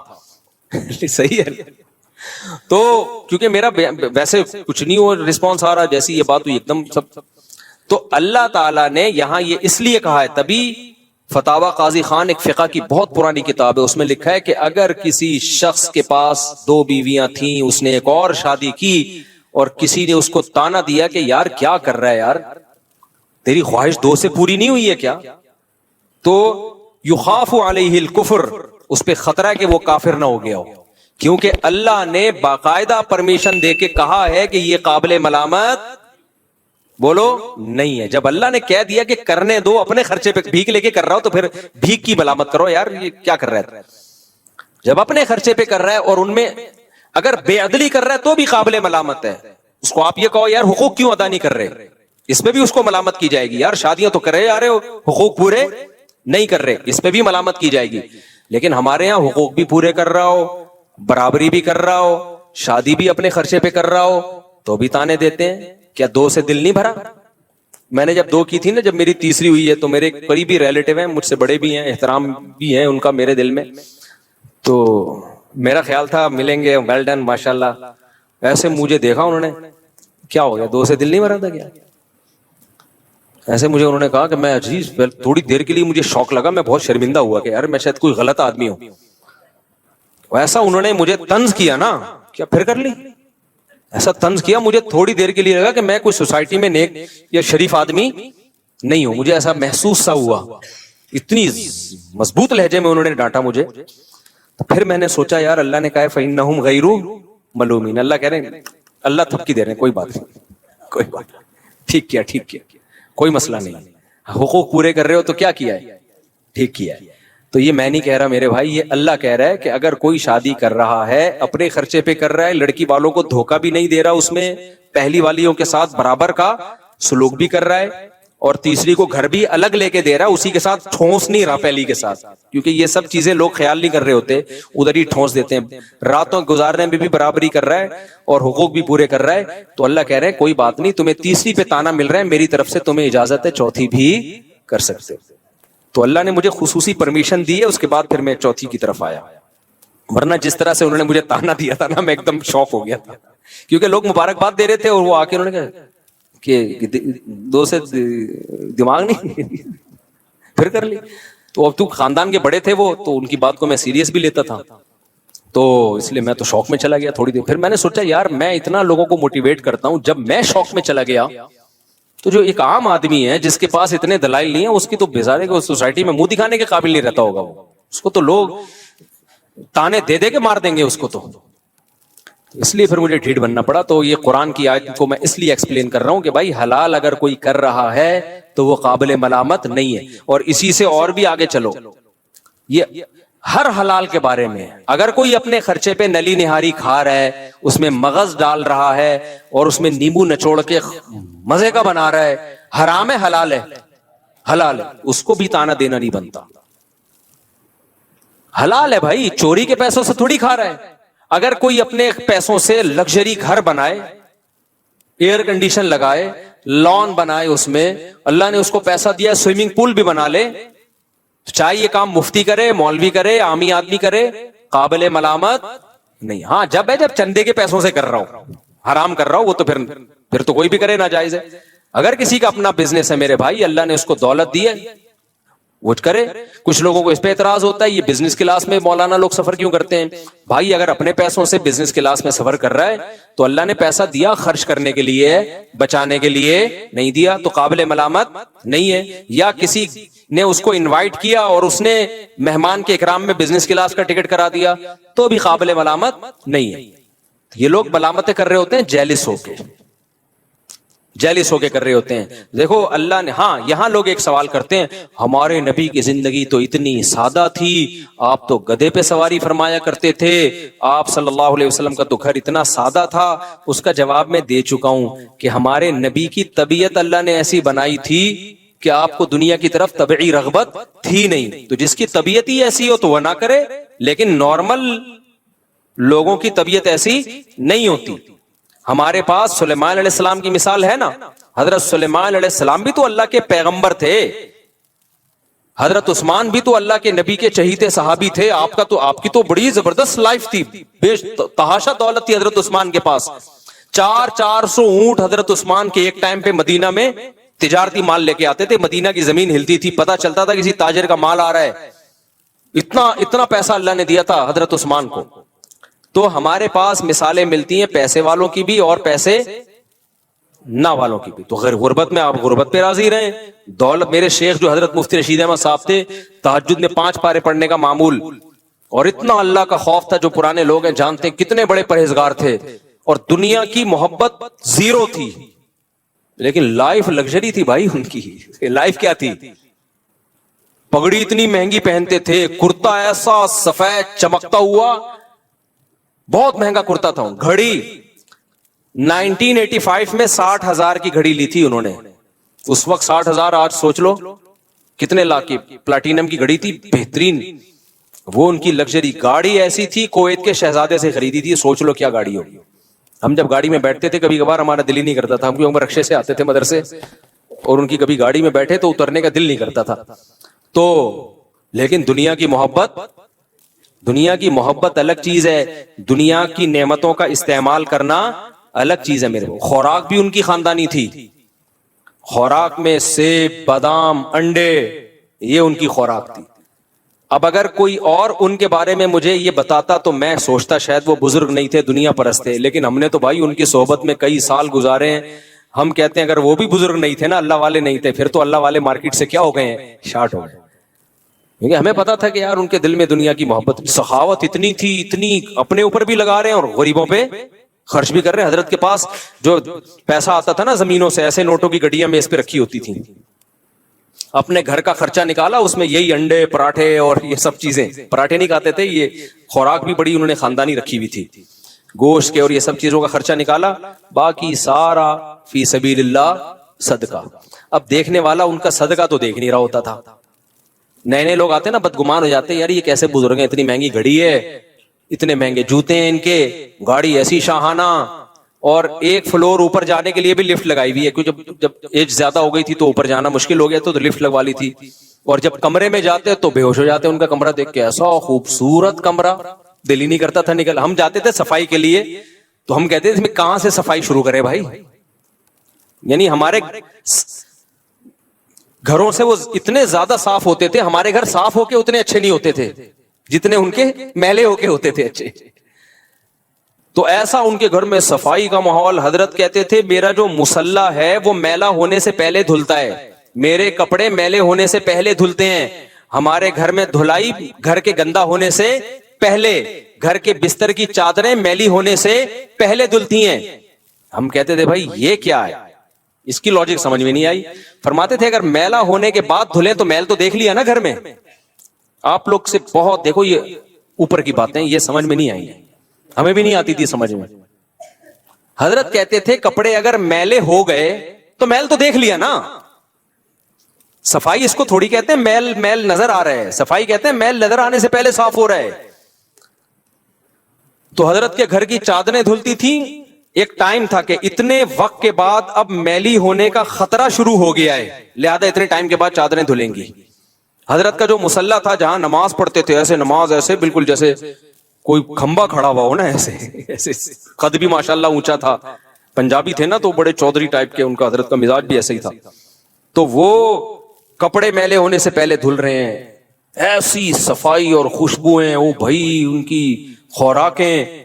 صحیح ہے. تو کیونکہ میرا ویسے کچھ نہیں ہو رسپانس آ رہا, جیسی یہ بات ہوئی ایک دم سب. تو اللہ تعالیٰ نے یہاں یہ اس لیے کہا ہے, تبھی فتاوی قاضی خان ایک فقہ کی بہت پرانی کتاب ہے, اس میں لکھا ہے کہ اگر کسی شخص کے پاس 2 بیویاں تھیں, اس نے ایک اور شادی کی اور کسی نے اس کو تانا دیا کہ یار کیا کر رہا ہے یار, تیری خواہش 2 سے پوری نہیں ہوئی ہے کیا, تو یخاف علیہ الکفر, اس پہ خطرہ ہے کہ وہ کافر نہ ہو گیا ہو, کیونکہ اللہ نے باقاعدہ پرمیشن دے کے کہا ہے کہ یہ قابل ملامت بولو نہیں ہے. جب اللہ نے کہہ دیا کہ کرنے دو, اپنے خرچے پہ بھیک لے کے کر رہا ہو تو پھر بھیک کی ملامت کرو یار یہ کیا کر رہا ہے. جب اپنے خرچے پہ کر رہا ہے اور ان میں اگر بے عدلی کر رہا ہے تو بھی قابل ملامت ہے. اس کو آپ یہ کہو یار حقوق کیوں ادا نہیں کر رہے, اس میں بھی اس کو ملامت کی جائے گی, یار شادیاں تو کرے آ رہے ہو, حقوق پورے نہیں کر رہے, اس پہ بھی ملامت کی جائے گی. لیکن ہمارے یہاں حقوق بھی پورے کر رہا ہو, برابری بھی کر رہا ہو, شادی بھی اپنے خرچے پہ کر رہا ہو, تو بھی تانے دیتے ہیں. کیا 2 سے دل نہیں بھرا؟ میں نے جب 2 کی تھی نا, جب میری تیسری ہوئی ہے, تو میرے قریبی ریلیٹیو ہیں, مجھ سے بڑے بھی ہیں, احترام بھی ہے ان کا میرے دل میں, تو میرا خیال تھا ملیں گے, ویل ڈن ماشاءاللہ. ایسے مجھے دیکھا انہوں نے, کیا ہو گیا 2 سے دل نہیں بھرا تھا کیا؟ ایسے مجھے انہوں نے کہا کہ میں عزیز تھوڑی دیر کے لیے مجھے شوق لگا, میں بہت شرمندہ ہوا کہ یار میں شاید کوئی غلط آدمی ہوں. ایسا انہوں نے مجھے طنز کیا نا, کیا پھر کر لی, ایسا طنز کیا, مجھے تھوڑی دیر کے لیے لگا کہ میں کوئی سوسائٹی میں نیک یا شریف آدمی نہیں ہوں. مجھے ایسا محسوس سا ہوا, اتنی مضبوط لہجے میں انہوں نے ڈانٹا مجھے. تو پھر میں نے سوچا یار اللہ نے کہا ہے فَإِنَّهُمْ غَيْرُ مَلُومِينَ, اللہ کہہ رہے ہیں اللہ تھپکی دے رہے ہیں, کوئی بات نہیں, کوئی بات نہیں, ٹھیک کیا, ٹھیک کیا, کوئی مسئلہ نہیں. حقوق پورے کر رہے ہو تو کیا کیا ہے, ٹھیک کیا ہے. تو یہ میں نہیں کہہ رہا میرے بھائی, یہ اللہ کہہ رہا ہے کہ اگر کوئی شادی کر رہا ہے اپنے خرچے پہ کر رہا ہے, لڑکی والوں کو دھوکہ بھی نہیں دے رہا, اس میں پہلی والیوں کے ساتھ برابر کا سلوک بھی کر رہا ہے, اور تیسری کو گھر بھی الگ لے کے دے رہا ہے, اسی کے ساتھ ٹھونس نہیں رہا پہلی کے ساتھ, کیونکہ یہ سب چیزیں لوگ خیال نہیں کر رہے ہوتے, ادھر ہی ٹھونس دیتے ہیں. راتوں گزارنے میں بھی برابری کر رہا ہے اور حقوق بھی پورے کر رہا ہے. تو اللہ کہہ رہے ہیں کوئی بات نہیں, تمہیں تیسری پہ تانا مل رہا ہے, میری طرف سے تمہیں اجازت ہے چوتھی بھی کر سکتے. تو اللہ نے مجھے خصوصی پرمیشن دی ہے, اس کے بعد پھر میں چوتھی کی طرف آیا. ورنہ جس طرح سے انہوں نے مجھے تانا دیا تھا نا, میں ایک دم شوق ہو گیا تھا, کیونکہ لوگ مبارکباد دے رہے تھے, اور وہ آ کے انہوں نے کہا کہ 2 سے دماغ نہیں پھر کر لی. تو اب تو خاندان کے بڑے تھے وہ, تو ان کی بات کو میں سیریس بھی لیتا تھا, تو اس لیے میں تو شوق میں چلا گیا تھوڑی دیر. پھر میں نے سوچا یار میں اتنا لوگوں کو موٹیویٹ کرتا ہوں, جب میں شوق میں چلا گیا تو جو ایک عام آدمی ہے جس کے پاس اتنے دلائل نہیں ہیں, اس کی تو بیزارے کو سوسائٹی میں منہ دکھانے کے قابل نہیں رہتا ہوگا وہ, اس کو تو لوگ تانے دے دے کے مار دیں گے اس کو. تو اس لیے پھر مجھے ڈھیٹ بننا پڑا. تو یہ قرآن کی آیت کو میں اس لیے ایکسپلین کر رہا ہوں کہ بھائی حلال اگر کوئی کر رہا ہے تو وہ قابل ملامت نہیں ہے. اور اسی سے اور بھی آگے چلو, یہ ہر حلال کے بارے میں, اگر کوئی اپنے خرچے پہ نلی نہاری کھا رہا ہے, اس میں مغز ڈال رہا ہے اور اس میں نیمبو نچوڑ کے مزے کا بنا رہا ہے, حرام ہے حلال ہے, حلال ہے, اس کو بھی تانا دینا نہیں بنتا. حلال ہے بھائی, چوری کے پیسوں سے تھوڑی کھا رہا ہے. اگر کوئی اپنے پیسوں سے لگژری گھر بنائے, ایئر کنڈیشن لگائے, لان بنائے, اس میں اللہ نے اس کو پیسہ دیا, سوئمنگ پول بھی بنا لے, چاہے یہ کام مفتی کرے, مولوی کرے, عامی آدمی کرے, قابل ملامت نہیں. ہاں جب چندے کے پیسوں سے کر رہا ہوں, حرام کر رہا ہوں, وہ تو پھر تو کوئی بھی کرے ناجائز ہے. اگر کسی کا اپنا بزنس ہے میرے بھائی, اللہ نے اس کو دولت دی ہے, وہ کرے. کچھ لوگوں کو اس پہ اعتراض ہوتا ہے یہ بزنس کلاس میں مولانا لوگ سفر کیوں کرتے ہیں. بھائی اگر اپنے پیسوں سے بزنس کلاس میں سفر کر رہا ہے تو اللہ نے پیسہ دیا خرچ کرنے کے لیے, بچانے کے لیے نہیں دیا, تو قابل ملامت نہیں ہے. یا کسی نے اس کو انوائٹ کیا اور اس نے مہمان کے اکرام میں بزنس کلاس کا ٹکٹ کرا دیا, تو بھی قابل ملامت نہیں ہے. یہ لوگ ملامتیں کر رہے ہوتے ہیں جیلس ہو کے, جیلس ہو کے کر رہے ہوتے ہیں. دیکھو اللہ نے, ہاں یہاں لوگ ایک سوال کرتے ہیں ہمارے نبی کی زندگی تو اتنی سادہ تھی, آپ تو گدھے پہ سواری فرمایا کرتے تھے, آپ صلی اللہ علیہ وسلم کا تو گھر اتنا سادہ تھا. اس کا جواب میں دے چکا ہوں کہ ہمارے نبی کی طبیعت اللہ نے ایسی بنائی تھی کہ آپ کو دنیا کی طرف طبعی رغبت تھی نہیں. تو جس کی طبیعت ہی ایسی ہو تو وہ نہ کرے, لیکن نارمل لوگوں کی طبیعت ایسی نہیں ہوتی. ہمارے پاس سلیمان علیہ السلام کی مثال ہے نا, حضرت سلیمان علیہ السلام بھی تو اللہ کے پیغمبر تھے, حضرت عثمان بھی تو اللہ کے نبی کے چہیتے صحابی تھے. آپ کی تو بڑی زبردست لائف تھی, بے تحاشا دولت تھی حضرت عثمان کے پاس. 400 اونٹ حضرت عثمان کے ایک ٹائم پہ مدینہ میں تجارتی مال لے کے آتے تھے. مدینہ کی زمین ہلتی تھی, پتہ چلتا تھا کسی تاجر کا مال آ رہا ہے. اتنا پیسہ اللہ نے دیا تھا حضرت عثمان کو. تو ہمارے پاس مثالیں ملتی ہیں پیسے والوں کی بھی اور پیسے نہ والوں کی بھی. تو غربت میں آپ غربت پہ راضی رہیں. دولت, میرے شیخ جو حضرت مفتی رشید احمد صاحب تھے, تہجد میں 5 پارے پڑھنے کا معمول, اور اتنا اللہ کا خوف تھا. جو پرانے لوگ ہیں جانتے ہیں کتنے بڑے پرہیزگار تھے, اور دنیا کی محبت زیرو تھی, لیکن لائف لگژری تھی بھائی ان کی. لائف کیا تھی, پگڑی اتنی مہنگی پہنتے تھے, کرتا ایسا سفید چمکتا ہوا, بہت مہنگا کرتا تھا. گھڑی 1985 میں 60,000 کی گھڑی لی تھی انہوں نے. اس وقت 60,000, آج سوچ لو کتنے لاکھ کی پلاٹینم کی گھڑی تھی بہترین, وہ ان کی لگژری گاڑی ایسی تھی کویت کے شہزادے سے خریدی تھی. سوچ لو کیا گاڑی ہوگی. ہم جب گاڑی میں بیٹھتے تھے کبھی کبھار ہمارا دل ہی نہیں کرتا تھا, ہم کیونکہ رکشے سے آتے تھے مدرسے, اور ان کی کبھی گاڑی میں بیٹھے تو اترنے کا دل نہیں کرتا تھا. تو لیکن دنیا کی محبت الگ چیز ہے, دنیا کی نعمتوں کا استعمال کرنا الگ چیز ہے میرے کو. خوراک بھی ان کی خاندانی تھی, خوراک میں سیب, بادام, انڈے, یہ ان کی خوراک تھی. اب اگر کوئی اور ان کے بارے میں مجھے یہ بتاتا تو میں سوچتا شاید وہ بزرگ نہیں تھے, دنیا پرست تھے, لیکن ہم نے تو بھائی ان کی صحبت میں کئی سال گزارے ہیں. ہم کہتے ہیں اگر وہ بھی بزرگ نہیں تھے نا, اللہ والے نہیں تھے, پھر تو اللہ والے مارکیٹ سے کیا ہو گئے ہیں, شارٹ ہو گئے. کیونکہ ہمیں پتا تھا کہ یار ان کے دل میں دنیا کی محبت, سخاوت اتنی تھی, اتنی اپنے اوپر بھی لگا رہے ہیں اور غریبوں پہ خرچ بھی کر رہے ہیں. حضرت کے پاس جو پیسہ آتا تھا نا زمینوں سے, ایسے نوٹوں کی گڈیاں میز پہ رکھی ہوتی تھی, اپنے گھر کا خرچہ نکالا, اس میں یہی انڈے, پراٹھے اور یہ سب چیزیں, پراٹھے نہیں کھاتے تھے, یہ خوراک بھی بڑی انہوں نے خاندانی رکھی ہوئی تھی, گوشت کے اور یہ سب چیزوں کا خرچہ نکالا, باقی سارا فی سبیل اللہ صدقہ. اب دیکھنے والا ان کا صدقہ تو دیکھ نہیں رہا ہوتا تھا. نئے نئے لوگ آتے نا بدگمان ہو جاتے, یار یہ کیسے بزرگ ہیں, اتنی مہنگی گھڑی ہے, اتنے مہنگے جوتے ہیں ان کے, گاڑی ایسی شاہانہ, اور ایک فلور اوپر جانے کے لیے بھی لفٹ لگائی ہوئی ہے, کیونکہ جب ایج زیادہ ہو گئی تھی تو اوپر جانا مشکل ہو گیا تو لفٹ لگوا لی تھی. اور جب کمرے میں جاتے تو بے ہوش ہو جاتے, ان کا کمرہ دیکھ کے, ایسا خوبصورت کمرہ, دل ہی نہیں کرتا تھا نکل. ہم جاتے تھے صفائی کے لیے تو ہم کہتے تھے کہاں سے صفائی شروع کرے بھائی, یعنی ہمارے گھروں سے وہ اتنے زیادہ صاف ہوتے تھے, ہمارے گھر صاف ہو کے اتنے اچھے نہیں ہوتے تھے جتنے ان کے میلے ہو کے ہوتے تھے اچھے. تو ایسا ان کے گھر میں صفائی کا ماحول. حضرت کہتے تھے میرا جو مصلی ہے وہ میلا ہونے سے پہلے دھلتا ہے, میرے کپڑے میلے ہونے سے پہلے دھلتے ہیں. ہمارے گھر میں دھلائی گھر کے گندا ہونے سے پہلے, گھر کے بستر کی چادریں میلی ہونے سے پہلے دھلتی ہیں. ہم کہتے تھے بھائی یہ کیا ہے, اس کی لاجک سمجھ میں نہیں آئی. فرماتے تھے اگر میلا ہونے کے بعد دھلے تو میل تو دیکھ لیا نا گھر میں. آپ لوگ سے بہت دیکھو یہ اوپر کی باتیں, یہ سمجھ میں نہیں آئی, ہمیں بھی نہیں آتی تھی سمجھ میں. حضرت کہتے تھے کپڑے اگر میلے ہو گئے تو میل تو دیکھ لیا نا. صفائی اس کو تھوڑی کہتے ہیں میل میل نظر آ رہا ہے, صفائی کہتے ہیں میل نظر آنے سے پہلے صاف ہو رہا ہے. تو حضرت کے گھر کی چادریں دھلتی تھی, ایک ٹائم تھا کہ اتنے وقت کے بعد اب میلی ہونے کا خطرہ شروع ہو گیا ہے, لہذا اتنے ٹائم کے بعد چادریں دھلیں گی. حضرت کا جو مصلی تھا جہاں نماز پڑھتے تھے, ایسے نماز ایسے بالکل جیسے کوئی کھمبا کھڑا ہوا ہو نا, ایسے قد بھی ماشاءاللہ اونچا تھا. پنجابی تھے نا تو بڑے چودھری ٹائپ کے, ان کا حضرت کا مزاج بھی ایسا ہی تھا. تو وہ کپڑے میلے ہونے سے پہلے دھل رہے ہیں, ایسی صفائی اور خوشبوئیں, وہ بھائی ان کی خوراکیں.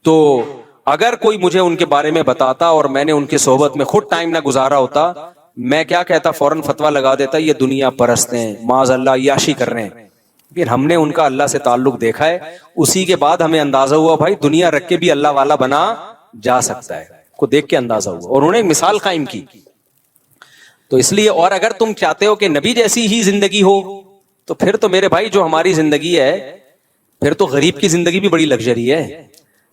تو اگر کوئی مجھے ان کے بارے میں بتاتا اور میں نے ان کی صحبت میں خود ٹائم نہ گزارا ہوتا, میں کیا کہتا, فوراً فتویٰ لگا دیتا یہ دنیا پرست ہیں, معاذ اللہ عیاشی کر رہے ہیں. پھر ہم نے ان کا اللہ سے تعلق دیکھا ہے, اسی کے بعد ہمیں اندازہ ہوا بھائی دنیا رکھ کے بھی اللہ والا بنا جا سکتا ہے, کو دیکھ کے اندازہ ہوا, اور انہوں نے ایک مثال قائم کی. تو اس لیے, اور اگر تم چاہتے ہو کہ نبی جیسی ہی زندگی ہو تو پھر تو میرے بھائی جو ہماری زندگی ہے, پھر تو غریب کی زندگی بھی بڑی لگژری ہے.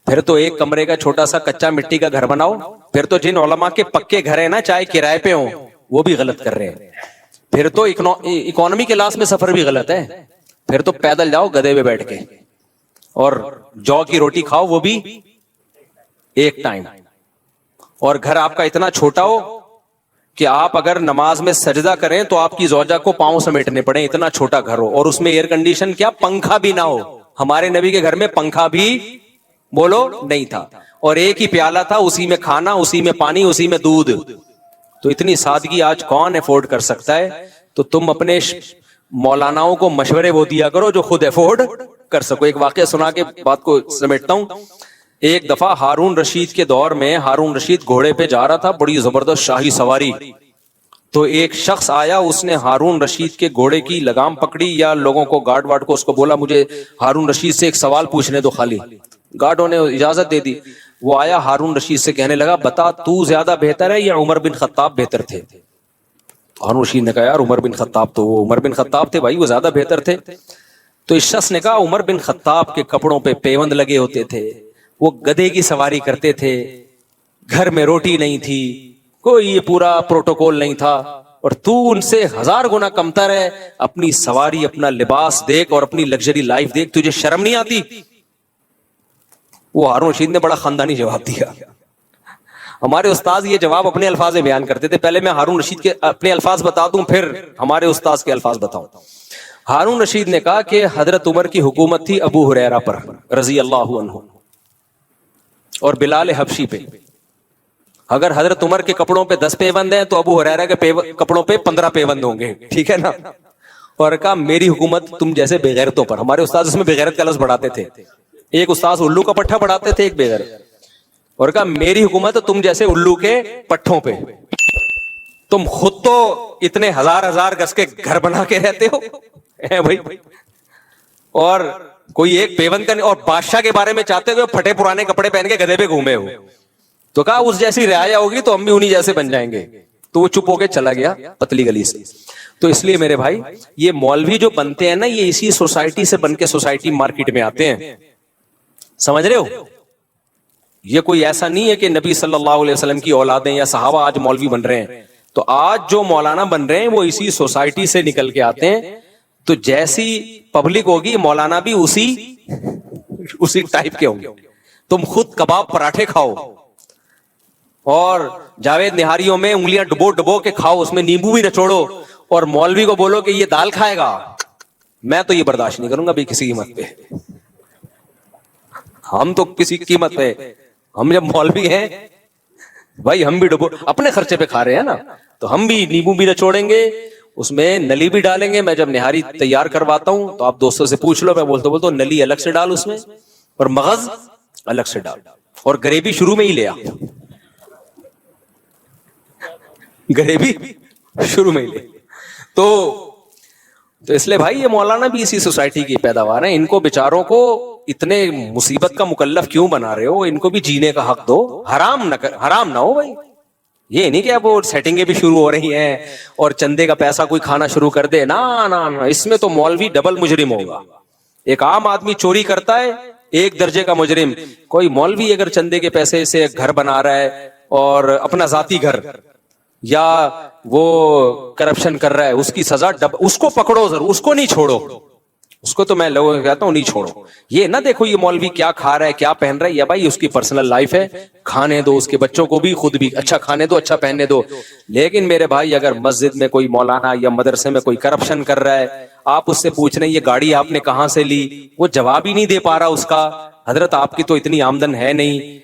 پھر تو ایک کمرے کا چھوٹا سا کچا مٹی کا گھر بناؤ. پھر تو جن علماء کے پکے گھر ہیں نا, چاہے کرائے پہ ہوں, وہ بھی غلط کر رہے ہیں. پھر تو اکانومی کلاس میں سفر بھی غلط ہے. پھر تو پیدل جاؤ گدھے پہ بیٹھ کے, اور جو کی روٹی کھاؤ وہ بھی ایک ٹائم. اور گھر آپ کا اتنا چھوٹا ہو کہ آپ اگر نماز میں سجدہ کریں تو آپ کی زوجہ کو پاؤں سمیٹنے پڑے, اتنا چھوٹا گھر ہو, اور اس میں ایئر کنڈیشن کیا, پنکھا بھی نہ ہو. ہمارے نبی کے گھر میں پنکھا بھی بولو نہیں تھا, اور ایک ہی پیالہ تھا, اسی میں کھانا, اسی میں پانی, اسی میں دودھ. تو اتنی سادگی آج کون افورڈ کر سکتا ہے؟ تو تم اپنے مولاناؤں کو مشورے وہ دیا کرو جو خود افورڈ کر سکو. ایک واقعہ سنا کے بات کو سمیٹتا ہوں. ایک دفعہ ہارون رشید کے دور میں ہارون رشید گھوڑے پہ جا رہا تھا, بڑی زبردست شاہی سواری. تو ایک شخص آیا, اس نے ہارون رشید کے گھوڑے کی لگام پکڑی, یا لوگوں کو گارڈ وارڈ کو اس کو بولا مجھے ہارون رشید سے ایک سوال پوچھنے دو خالی. گارڈوں نے اجازت دے دی. وہ آیا ہارون رشید سے کہنے لگا بتا تو زیادہ بہتر ہے یا عمر بن خطاب بہتر تھے؟ ہارون رشید نے کہا یار عمر بن خطاب, تو وہ عمر بن خطاب تھے بھائی, وہ زیادہ بہتر تھے. تو اس شخص نے کہا عمر بن خطاب کے کپڑوں پہ پیوند لگے ہوتے تھے, وہ گدھے کی سواری کرتے تھے, گھر میں روٹی نہیں تھی, کوئی یہ پورا پروٹوکول نہیں تھا, اور تو ان سے 1000 گنا کمتر ہے. اپنی سواری, اپنا لباس دیکھ اور اپنی لگژری لائف دیکھ, تجھے شرم نہیں آتی؟ وہ ہارون رشید نے بڑا خاندانی جواب دیا. ہمارے استاذ یہ جواب اپنے الفاظ میں بیان کرتے تھے. پہلے میں ہارون رشید کے اپنے الفاظ بتا دوں, پھر ہمارے استاذ کے الفاظ بتاؤں. ہارون رشید نے کہا کہ حضرت عمر کی حکومت تھی ابو ہریرہ پر رضی اللہ عنہ اور بلال حبشی پہ. اگر حضرت عمر کے کپڑوں پہ 10 پیوند ہیں تو ابو ہریرہ کے کپڑوں پہ 15 پیوند ہوں گے, ٹھیک ہے نا. اور کہا میری حکومت تم جیسے بےغیرتوں پر. ہمارے استاذ اس میں بےغیرت کا لفظ بڑھاتے تھے. ایک استاذ الو کا پٹھا پڑھاتے تھے, ایک بےغیرت. اور کہا میری حکومت تم جیسے الو کے پٹھوں پہ. تم خود تو اتنے 1000 گز کے گھر بنا کے رہتے ہو بھائی, اور کوئی ایک پیوند کا نہیں, اور بادشاہ کے بارے میں چاہتے ہو پھٹے پرانے کپڑے پہن کے گدھے پہ گھومے ہو. تو کہا اس جیسی رعایا ہوگی تو ہم بھی انہی جیسے بن جائیں گے. تو وہ چپ ہو کے چلا گیا پتلی گلی سے. تو اس لیے میرے بھائی یہ مولوی جو بنتے ہیں نا, یہ اسی سوسائٹی سے بن کے سوسائٹی مارکیٹ میں آتے ہیں, سمجھ رہے ہو. یہ کوئی ایسا نہیں ہے کہ نبی صلی اللہ علیہ وسلم کی اولادیں یا صحابہ آج مولوی بن رہے ہیں. تو آج جو مولانا بن رہے ہیں وہ اسی سوسائٹی سے نکل کے آتے ہیں. تو جیسی پبلک ہوگی مولانا بھی اسی ٹائپ کے ہوں گے. تم خود کباب پراٹھے کھاؤ اور جاوید نہاریوں میں انگلیاں ڈبو ڈبو کے کھاؤ, اس میں نیمبو بھی نچوڑو, اور مولوی کو بولو کہ یہ دال کھائے گا, میں تو یہ برداشت نہیں کروں گا بھی کسی قیمت پہ. ہم تو کسی قیمت پہ, ہم جب مولوی ہیں بھائی ہم بھی ڈبو اپنے خرچے پہ کھا رہے ہیں نا, تو ہم بھی نیمبو بھی نچوڑیں گے, اس میں نلی بھی ڈالیں گے. میں جب نہاری تیار کرواتا ہوں تو آپ دوستوں سے پوچھ لو, میں بولتا ہوں نلی الگ سے ڈال اس میں اور مغز الگ سے ڈال, اور گریوی شروع میں ہی لے آ, گریوی شروع میں ہی لے. تو اس لیے بھائی یہ مولانا بھی اسی سوسائٹی کی پیداوار ہیں. ان کو بیچاروں کو اتنے مصیبت کا مکلف کیوں بنا رہے ہو؟ ان کو بھی جینے کا حق دو, حرام نہ ہو بھائی. یہ نہیں کہ اب وہ سیٹنگیں بھی شروع ہو رہی ہیں اور چندے کا پیسہ کوئی کھانا شروع کر دے, نا, اس میں تو مولوی ڈبل مجرم ہوگا. ایک عام آدمی چوری کرتا ہے, ایک درجے کا مجرم. کوئی مولوی اگر چندے کے پیسے سے گھر بنا رہا ہے اور اپنا ذاتی گھر, یا وہ کرپشن کر رہا ہے, اس کی سزا اس کو پکڑو ضرور, اس کو نہیں چھوڑو. اس کو تو میں لوگوں کو کہتا ہوں نہیں چھوڑو. یہ نہ دیکھو یہ مولوی کیا کھا رہا ہے کیا پہن رہا ہے, یا بھائی اس کی پرسنل لائف ہے, کھانے دو اس کے بچوں کو بھی, خود بھی اچھا کھانے دو, اچھا پہننے دو. لیکن میرے بھائی اگر مسجد میں کوئی مولانا یا مدرسے میں کوئی کرپشن کر رہا ہے, آپ اس سے پوچھ رہے ہیں یہ گاڑی آپ نے کہاں سے لی, وہ جواب ہی نہیں دے پا رہا اس کا. حضرت آپ کی تو اتنی آمدن ہے نہیں,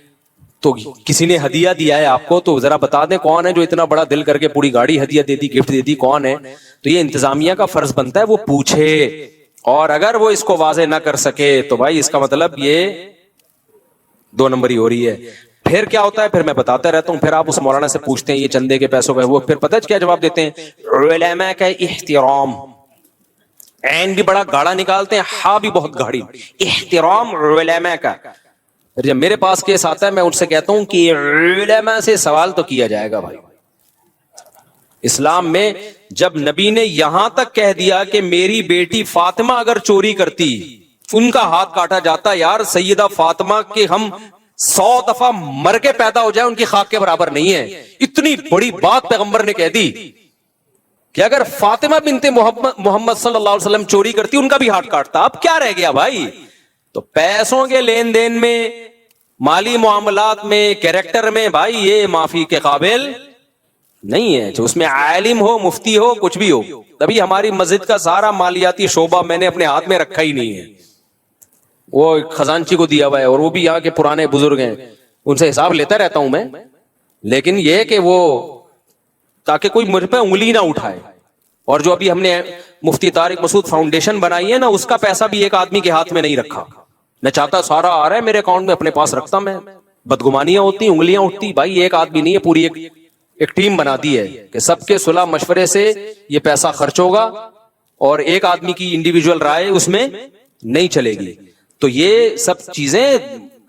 تو کسی نے ہدیہ دیا ہے آپ کو, تو ذرا بتا دیں کون ہے جو اتنا بڑا دل کر کے پوری گاڑی ہدیہ دے دی, گفٹ دے دی, کون ہے؟ تو یہ انتظامیہ کا فرض بنتا ہے وہ پوچھے, اور اگر وہ اس کو واضح نہ کر سکے تو بھائی اس کا مطلب یہ 2 نمبری ہو رہی ہے. پھر کیا ہوتا ہے, پھر میں بتاتا رہتا ہوں. پھر آپ اس مولانا سے پوچھتے ہیں یہ چندے کے پیسوں کا, وہ پھر پتہ ہے کیا جواب دیتے ہیں؟ علماء کا احترام, عین بھی بڑا گاڑا نکالتے ہیں, ہاں بھی بہت گاڑی, احترام علماء کا. جب میرے پاس کیس آتا ہے میں ان سے کہتا ہوں کہ علماء سے سوال تو کیا جائے گا بھائی. اسلام میں جب نبی نے یہاں تک کہہ دیا کہ میری بیٹی فاطمہ اگر چوری کرتی ان کا ہاتھ کاٹا جاتا, یار سیدہ فاطمہ کے ہم 100 دفعہ مر کے پیدا ہو جائیں ان کی خاک کے برابر نہیں ہے. اتنی بڑی بات پیغمبر نے کہہ دی کہ اگر فاطمہ بنت محمد صلی اللہ علیہ وسلم چوری کرتی ان کا بھی ہاتھ کاٹتا. اب کیا رہ گیا بھائی؟ تو پیسوں کے لین دین میں, مالی معاملات میں, کیریکٹر میں بھائی یہ معافی کے قابل نہیں ہے. جو اس میں عالم ہو, مفتی ہو, کچھ بھی ہو. تبھی ہماری مسجد کا سارا مالیاتی شعبہ میں نے اپنے ہاتھ میں رکھا ہی نہیں ہے, وہ خزانچی کو دیا ہوا ہے, اور وہ بھی یہاں کے پرانے بزرگ ہیں, ان سے حساب لیتا رہتا ہوں میں. لیکن یہ کہ وہ تاکہ کوئی مجھ پہ انگلی نہ اٹھائے. اور جو ابھی ہم نے مفتی طارق مسعود فاؤنڈیشن بنائی ہے نا, اس کا پیسہ بھی ایک آدمی کے ہاتھ میں نہیں رکھا. میں چاہتا سارا آ رہا ہے میرے اکاؤنٹ میں, اپنے پاس رکھتا میں. بدگمانیاں ہوتی, انگلیاں اٹھتی. بھائی ایک آدمی نہیں ہے, پوری ایک ٹیم بنا دی ہے کہ سب کے صلح مشورے سے یہ پیسہ خرچ ہوگا, اور ایک آدمی کی انڈیویجول رائے اس میں نہیں چلے گی. تو یہ سب چیزیں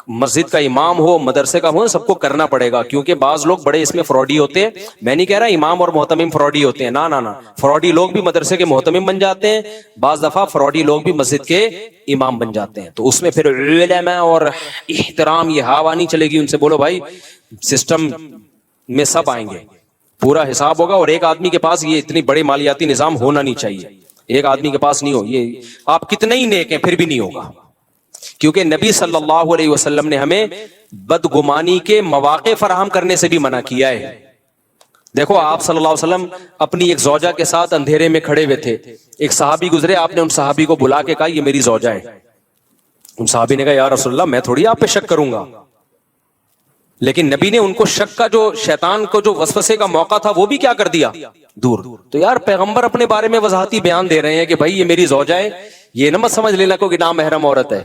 مسجد کا امام ہو, مدرسے کا ہو, سب کو کرنا پڑے گا. کیونکہ بعض لوگ بڑے اس میں فراڈی ہوتے ہیں. میں نہیں کہہ رہا امام اور محتمم فراڈی ہوتے ہیں, نا. فراڈی لوگ بھی مدرسے کے محتمم بن جاتے ہیں, بعض دفعہ فراڈی لوگ بھی مسجد کے امام بن جاتے ہیں. تو اس میں پھر علماء اور احترام یہ ہوا نہیں چلے گی. ان سے بولو بھائی سسٹم میں سب آئیں گے, پورا حساب ہوگا. اور ایک آدمی کے پاس یہ اتنی بڑے مالیاتی نظام ہونا نہیں چاہیے, ایک آدمی کے پاس نہیں ہو. یہ آپ کتنے ہی نیک ہیں پھر بھی نہیں ہوگا, کیونکہ نبی صلی اللہ علیہ وسلم نے ہمیں بدگمانی کے مواقع فراہم کرنے سے بھی منع کیا ہے. دیکھو آپ صلی اللہ علیہ وسلم اپنی ایک زوجہ کے ساتھ اندھیرے میں کھڑے ہوئے تھے, ایک صحابی گزرے, آپ نے ان صحابی کو بلا کے کہا یہ میری زوجہ ہے. ان صحابی نے کہا یا رسول اللہ میں تھوڑی آپ پہ شک کروں گا, لیکن نبی نے ان کو شک کا جو شیطان کو جو وسوسے کا موقع تھا وہ بھی کیا کر دیا, دور. تو یار پیغمبر اپنے بارے میں وضاحتی بیان دے رہے ہیں کہ بھائی یہ میری زوجہ ہے, یہ نہ مت سمجھ لینا کوئی نامحرم عورت ہے.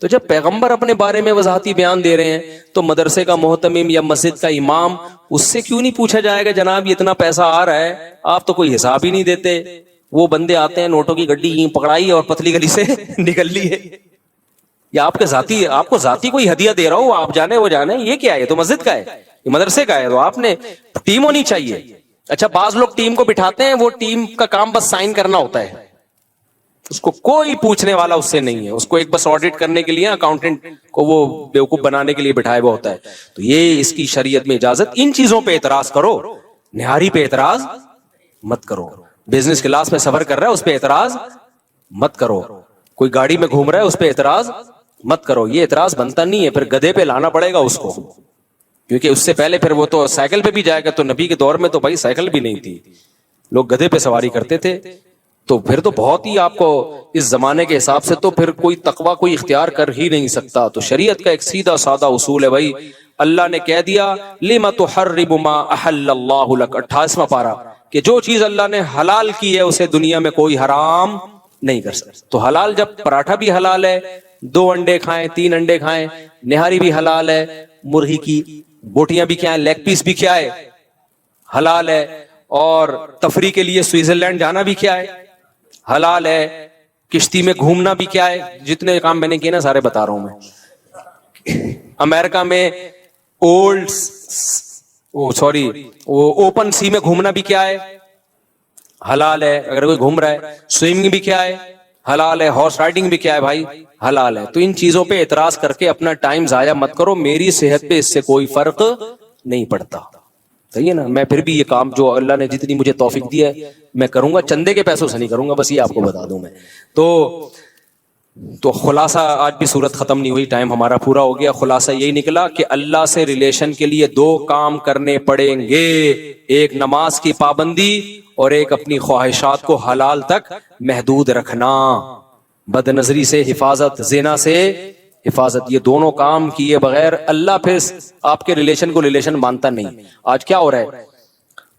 تو جب پیغمبر اپنے بارے میں وضاحتی بیان دے رہے ہیں تو مدرسے کا محتمم یا مسجد کا امام, اس سے کیوں نہیں پوچھا جائے گا جناب یہ اتنا پیسہ آ رہا ہے آپ تو کوئی حساب ہی نہیں دیتے. وہ بندے آتے ہیں نوٹوں کی گڈی پکڑائی اور پتلی گلی سے نکل لی ہے, یا آپ کو ذاتی کوئی ہدیہ دے رہا ہو, آپ جانے وہ جانے, یہ کیا ہے؟ تو مسجد کا ہے, یہ مدرسے کا ہے, تو آپ نے ٹیم ہونی چاہیے. اچھا بعض لوگ ٹیم کو بٹھاتے ہیں, وہ ٹیم کا کام بس سائن کرنا ہوتا ہے, اس کو کوئی پوچھنے والا اس سے نہیں ہے, اس کو ایک بس آڈٹ کرنے کے لیے اکاؤنٹنٹ کو وہ بیوقوف بنانے کے لیے بٹھایا ہوا ہوتا ہے. تو یہ اس کی شریعت میں اجازت. ان چیزوں پہ اعتراض کرو, نہاری پہ اعتراض مت کرو. بزنس کلاس میں سفر کر رہا ہے اس پہ اعتراض مت کرو, کوئی گاڑی میں گھوم رہا ہے اس پہ اعتراض مت کرو. یہ اعتراض بنتا نہیں ہے, پھر گدھے پہ لانا پڑے گا اس کو, کیونکہ اس سے پہلے پھر وہ تو سائیکل پہ بھی جائے گا. تو نبی کے دور میں تو بھائی سائیکل بھی نہیں تھی, لوگ گدھے پہ سواری کرتے تھے. تو پھر تو بہت ہی آپ کو اس زمانے کے حساب سے تو پھر کوئی تقوی کوئی اختیار کر ہی نہیں سکتا. تو شریعت کا ایک سیدھا سادہ اصول ہے بھائی, اللہ نے کہہ دیا لِمَ تُحَرِّمُ مَا أَحَلَّ اللَّهُ لَكَ, 28واں پارہ, کہ جو چیز اللہ نے حلال کی ہے اسے دنیا میں کوئی حرام نہیں کر سکتا. تو حلال جب پراٹھا بھی حلال ہے, 2 انڈے کھائیں 3 انڈے کھائیں, نہاری بھی حلال ہے, مرغی کی بوٹیاں بھی کیا ہے, لیگ پیس بھی کیا ہے حلال ہے, اور تفریح کے لیے سوئٹزرلینڈ جانا بھی کیا ہے حلال ہے, کشتی میں گھومنا بھی کیا ہے. جتنے کام میں نے کیے نا سارے بتا رہا ہوں میں. امریکہ میں اوپن سی میں گھومنا بھی کیا ہے حلال ہے, اگر کوئی گھوم رہا ہے. سوئمنگ بھی کیا ہے حلال ہے, ہارس رائڈنگ بھی کیا ہے بھائی حلال ہے. تو ان چیزوں پہ اعتراض کر کے اپنا ٹائم ضائع مت کرو, میری صحت پہ اس سے کوئی فرق نہیں پڑتا. صحیح ہے نا. میں پھر بھی یہ کام جو اللہ نے جتنی مجھے توفیق دی ہے میں کروں گا, چندے کے پیسوں سے نہیں کروں گا, بس یہ آپ کو بتا دوں میں. تو خلاصہ, آج بھی صورت ختم نہیں ہوئی, ٹائم ہمارا پورا ہو گیا. خلاصہ یہی نکلا کہ اللہ سے ریلیشن کے لیے 2 کام کرنے پڑیں گے, ایک نماز کی پابندی اور ایک اپنی خواہشات کو حلال تک محدود رکھنا, بد نظری سے حفاظت, زنا سے حفاظت. یہ دونوں کام کیے بغیر اللہ پھر آپ کے ریلیشن کو ریلیشن مانتا نہیں. آج کیا ہو رہا ہے,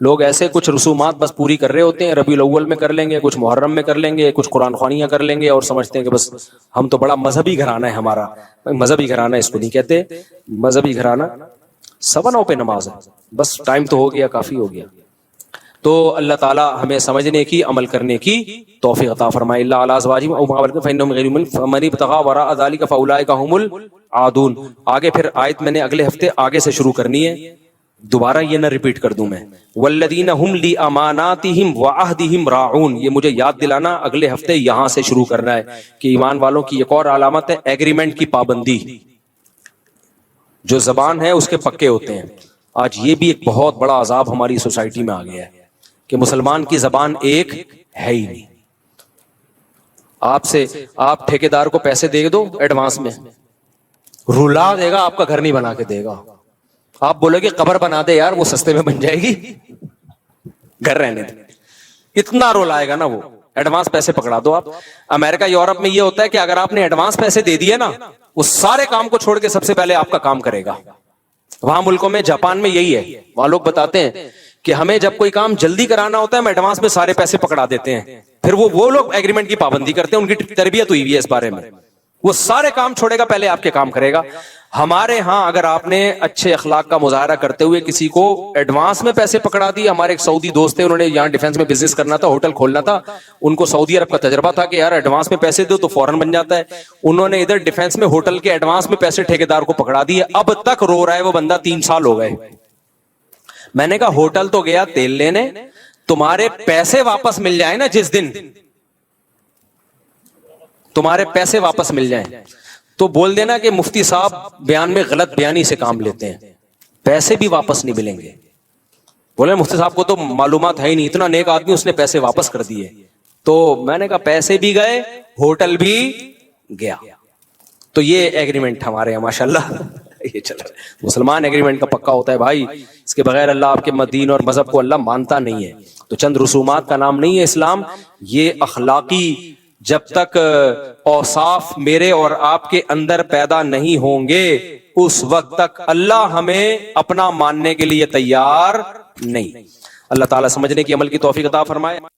لوگ ایسے کچھ رسومات بس پوری کر رہے ہوتے ہیں, ربیع الاول میں کر لیں گے, کچھ محرم میں کر لیں گے, کچھ قرآن خوانیاں کر لیں گے, اور سمجھتے ہیں کہ بس ہم تو بڑا مذہبی گھرانہ ہے ہمارا. مذہبی گھرانہ اس کو نہیں کہتے, مذہبی گھرانہ 9 پہ نماز ہے. بس ٹائم تو ہو گیا, کافی ہو گیا. تو اللہ تعالی ہمیں سمجھنے کی, عمل کرنے کی توفیق عطا فرمائے. اللہ علی ازواجہم او ما ملکت فإنہم غیر ملک فمن ابتغى وراء ذلك فاولئک هم العادون. آگے پھر آیت میں نے اگلے ہفتے آگے سے شروع کرنی ہے, دوبارہ یہ نہ ریپیٹ کر دوں میں. والذین هم لاماناتہم وعہدہم راعون, یہ مجھے یاد دلانا اگلے ہفتے یہاں سے شروع کرنا ہے کہ ایمان والوں کی ایک اور علامت ہے ایگریمنٹ کی پابندی. جو زبان ہے اس کے پکے ہوتے ہیں. آج یہ بھی ایک بہت بڑا عذاب ہماری سوسائٹی میں آ گیا ہے کہ مسلمان کی زبان ایک ہے ہی نہیں. آپ ٹھیکیدار کو پیسے دے دو ایڈوانس میں, رلا دے گا, آپ کا گھر نہیں بنا کے دے گا. آپ بولو گے قبر بنا دے یار, وہ سستے میں بن جائے گی, گھر رہنے دے. اتنا رول آئے گا نا وہ, ایڈوانس پیسے پکڑا دو آپ. امریکہ یورپ میں یہ ہوتا ہے کہ اگر آپ نے ایڈوانس پیسے دے دیے نا, وہ سارے کام کو چھوڑ کے سب سے پہلے آپ کا کام کرے گا. وہاں ملکوں میں, جاپان میں یہی ہے, وہاں لوگ بتاتے ہیں کہ ہمیں جب کوئی کام جلدی کرانا ہوتا ہے ہم ایڈوانس میں سارے پیسے پکڑا دیتے ہیں, پھر وہ لوگ ایگریمنٹ کی پابندی کرتے ہیں, ان کی تربیت ہوئی ہوئی ہے اس بارے میں. وہ سارے کام چھوڑے گا, پہلے آپ کے کام کرے گا. ہمارے ہاں اگر آپ نے اچھے اخلاق کا مظاہرہ کرتے ہوئے کسی کو ایڈوانس میں پیسے پکڑا دیے. ہمارے ایک سعودی دوست تھے, انہوں نے یہاں ڈیفنس میں بزنس کرنا تھا, ہوٹل کھولنا تھا, ان کو سعودی عرب کا تجربہ تھا کہ یار ایڈوانس میں پیسے دو تو فوراً بن جاتا ہے. انہوں نے ادھر ڈیفنس میں ہوٹل کے ایڈوانس میں پیسے ٹھیکیدار کو پکڑا دیے. اب تک رو رہا ہے وہ بندہ, 3 سال ہو گئے. میں نے کہا ہوٹل تو گیا تیل لینے, تمہارے پیسے واپس مل جائیں نا, جس دن تمہارے پیسے واپس مل جائیں تو بول دینا کہ مفتی صاحب بیان میں غلط بیانی سے کام لیتے ہیں, پیسے بھی واپس نہیں ملیں گے. بولے مفتی صاحب کو تو معلومات ہے ہی نہیں، اتنا نیک آدمی، اس نے پیسے واپس کر دیے. تو میں نے کہا پیسے بھی گئے، ہوٹل بھی گیا. تو یہ ایگریمنٹ ہمارے یہاں ماشاءاللہ یہ چل رہا ہے. مسلمان ایگریمنٹ کا پکا ہوتا ہے بھائی، اس کے بغیر اللہ آپ کے دین اور مذہب کو اللہ مانتا نہیں ہے. تو چند رسومات کا نام نہیں ہے اسلام، یہ اخلاقی جب تک اوصاف میرے اور آپ کے اندر پیدا نہیں ہوں گے اس وقت تک اللہ ہمیں اپنا ماننے کے لیے تیار نہیں. اللہ تعالیٰ سمجھنے کی عمل کی توفیق عطا فرمائے.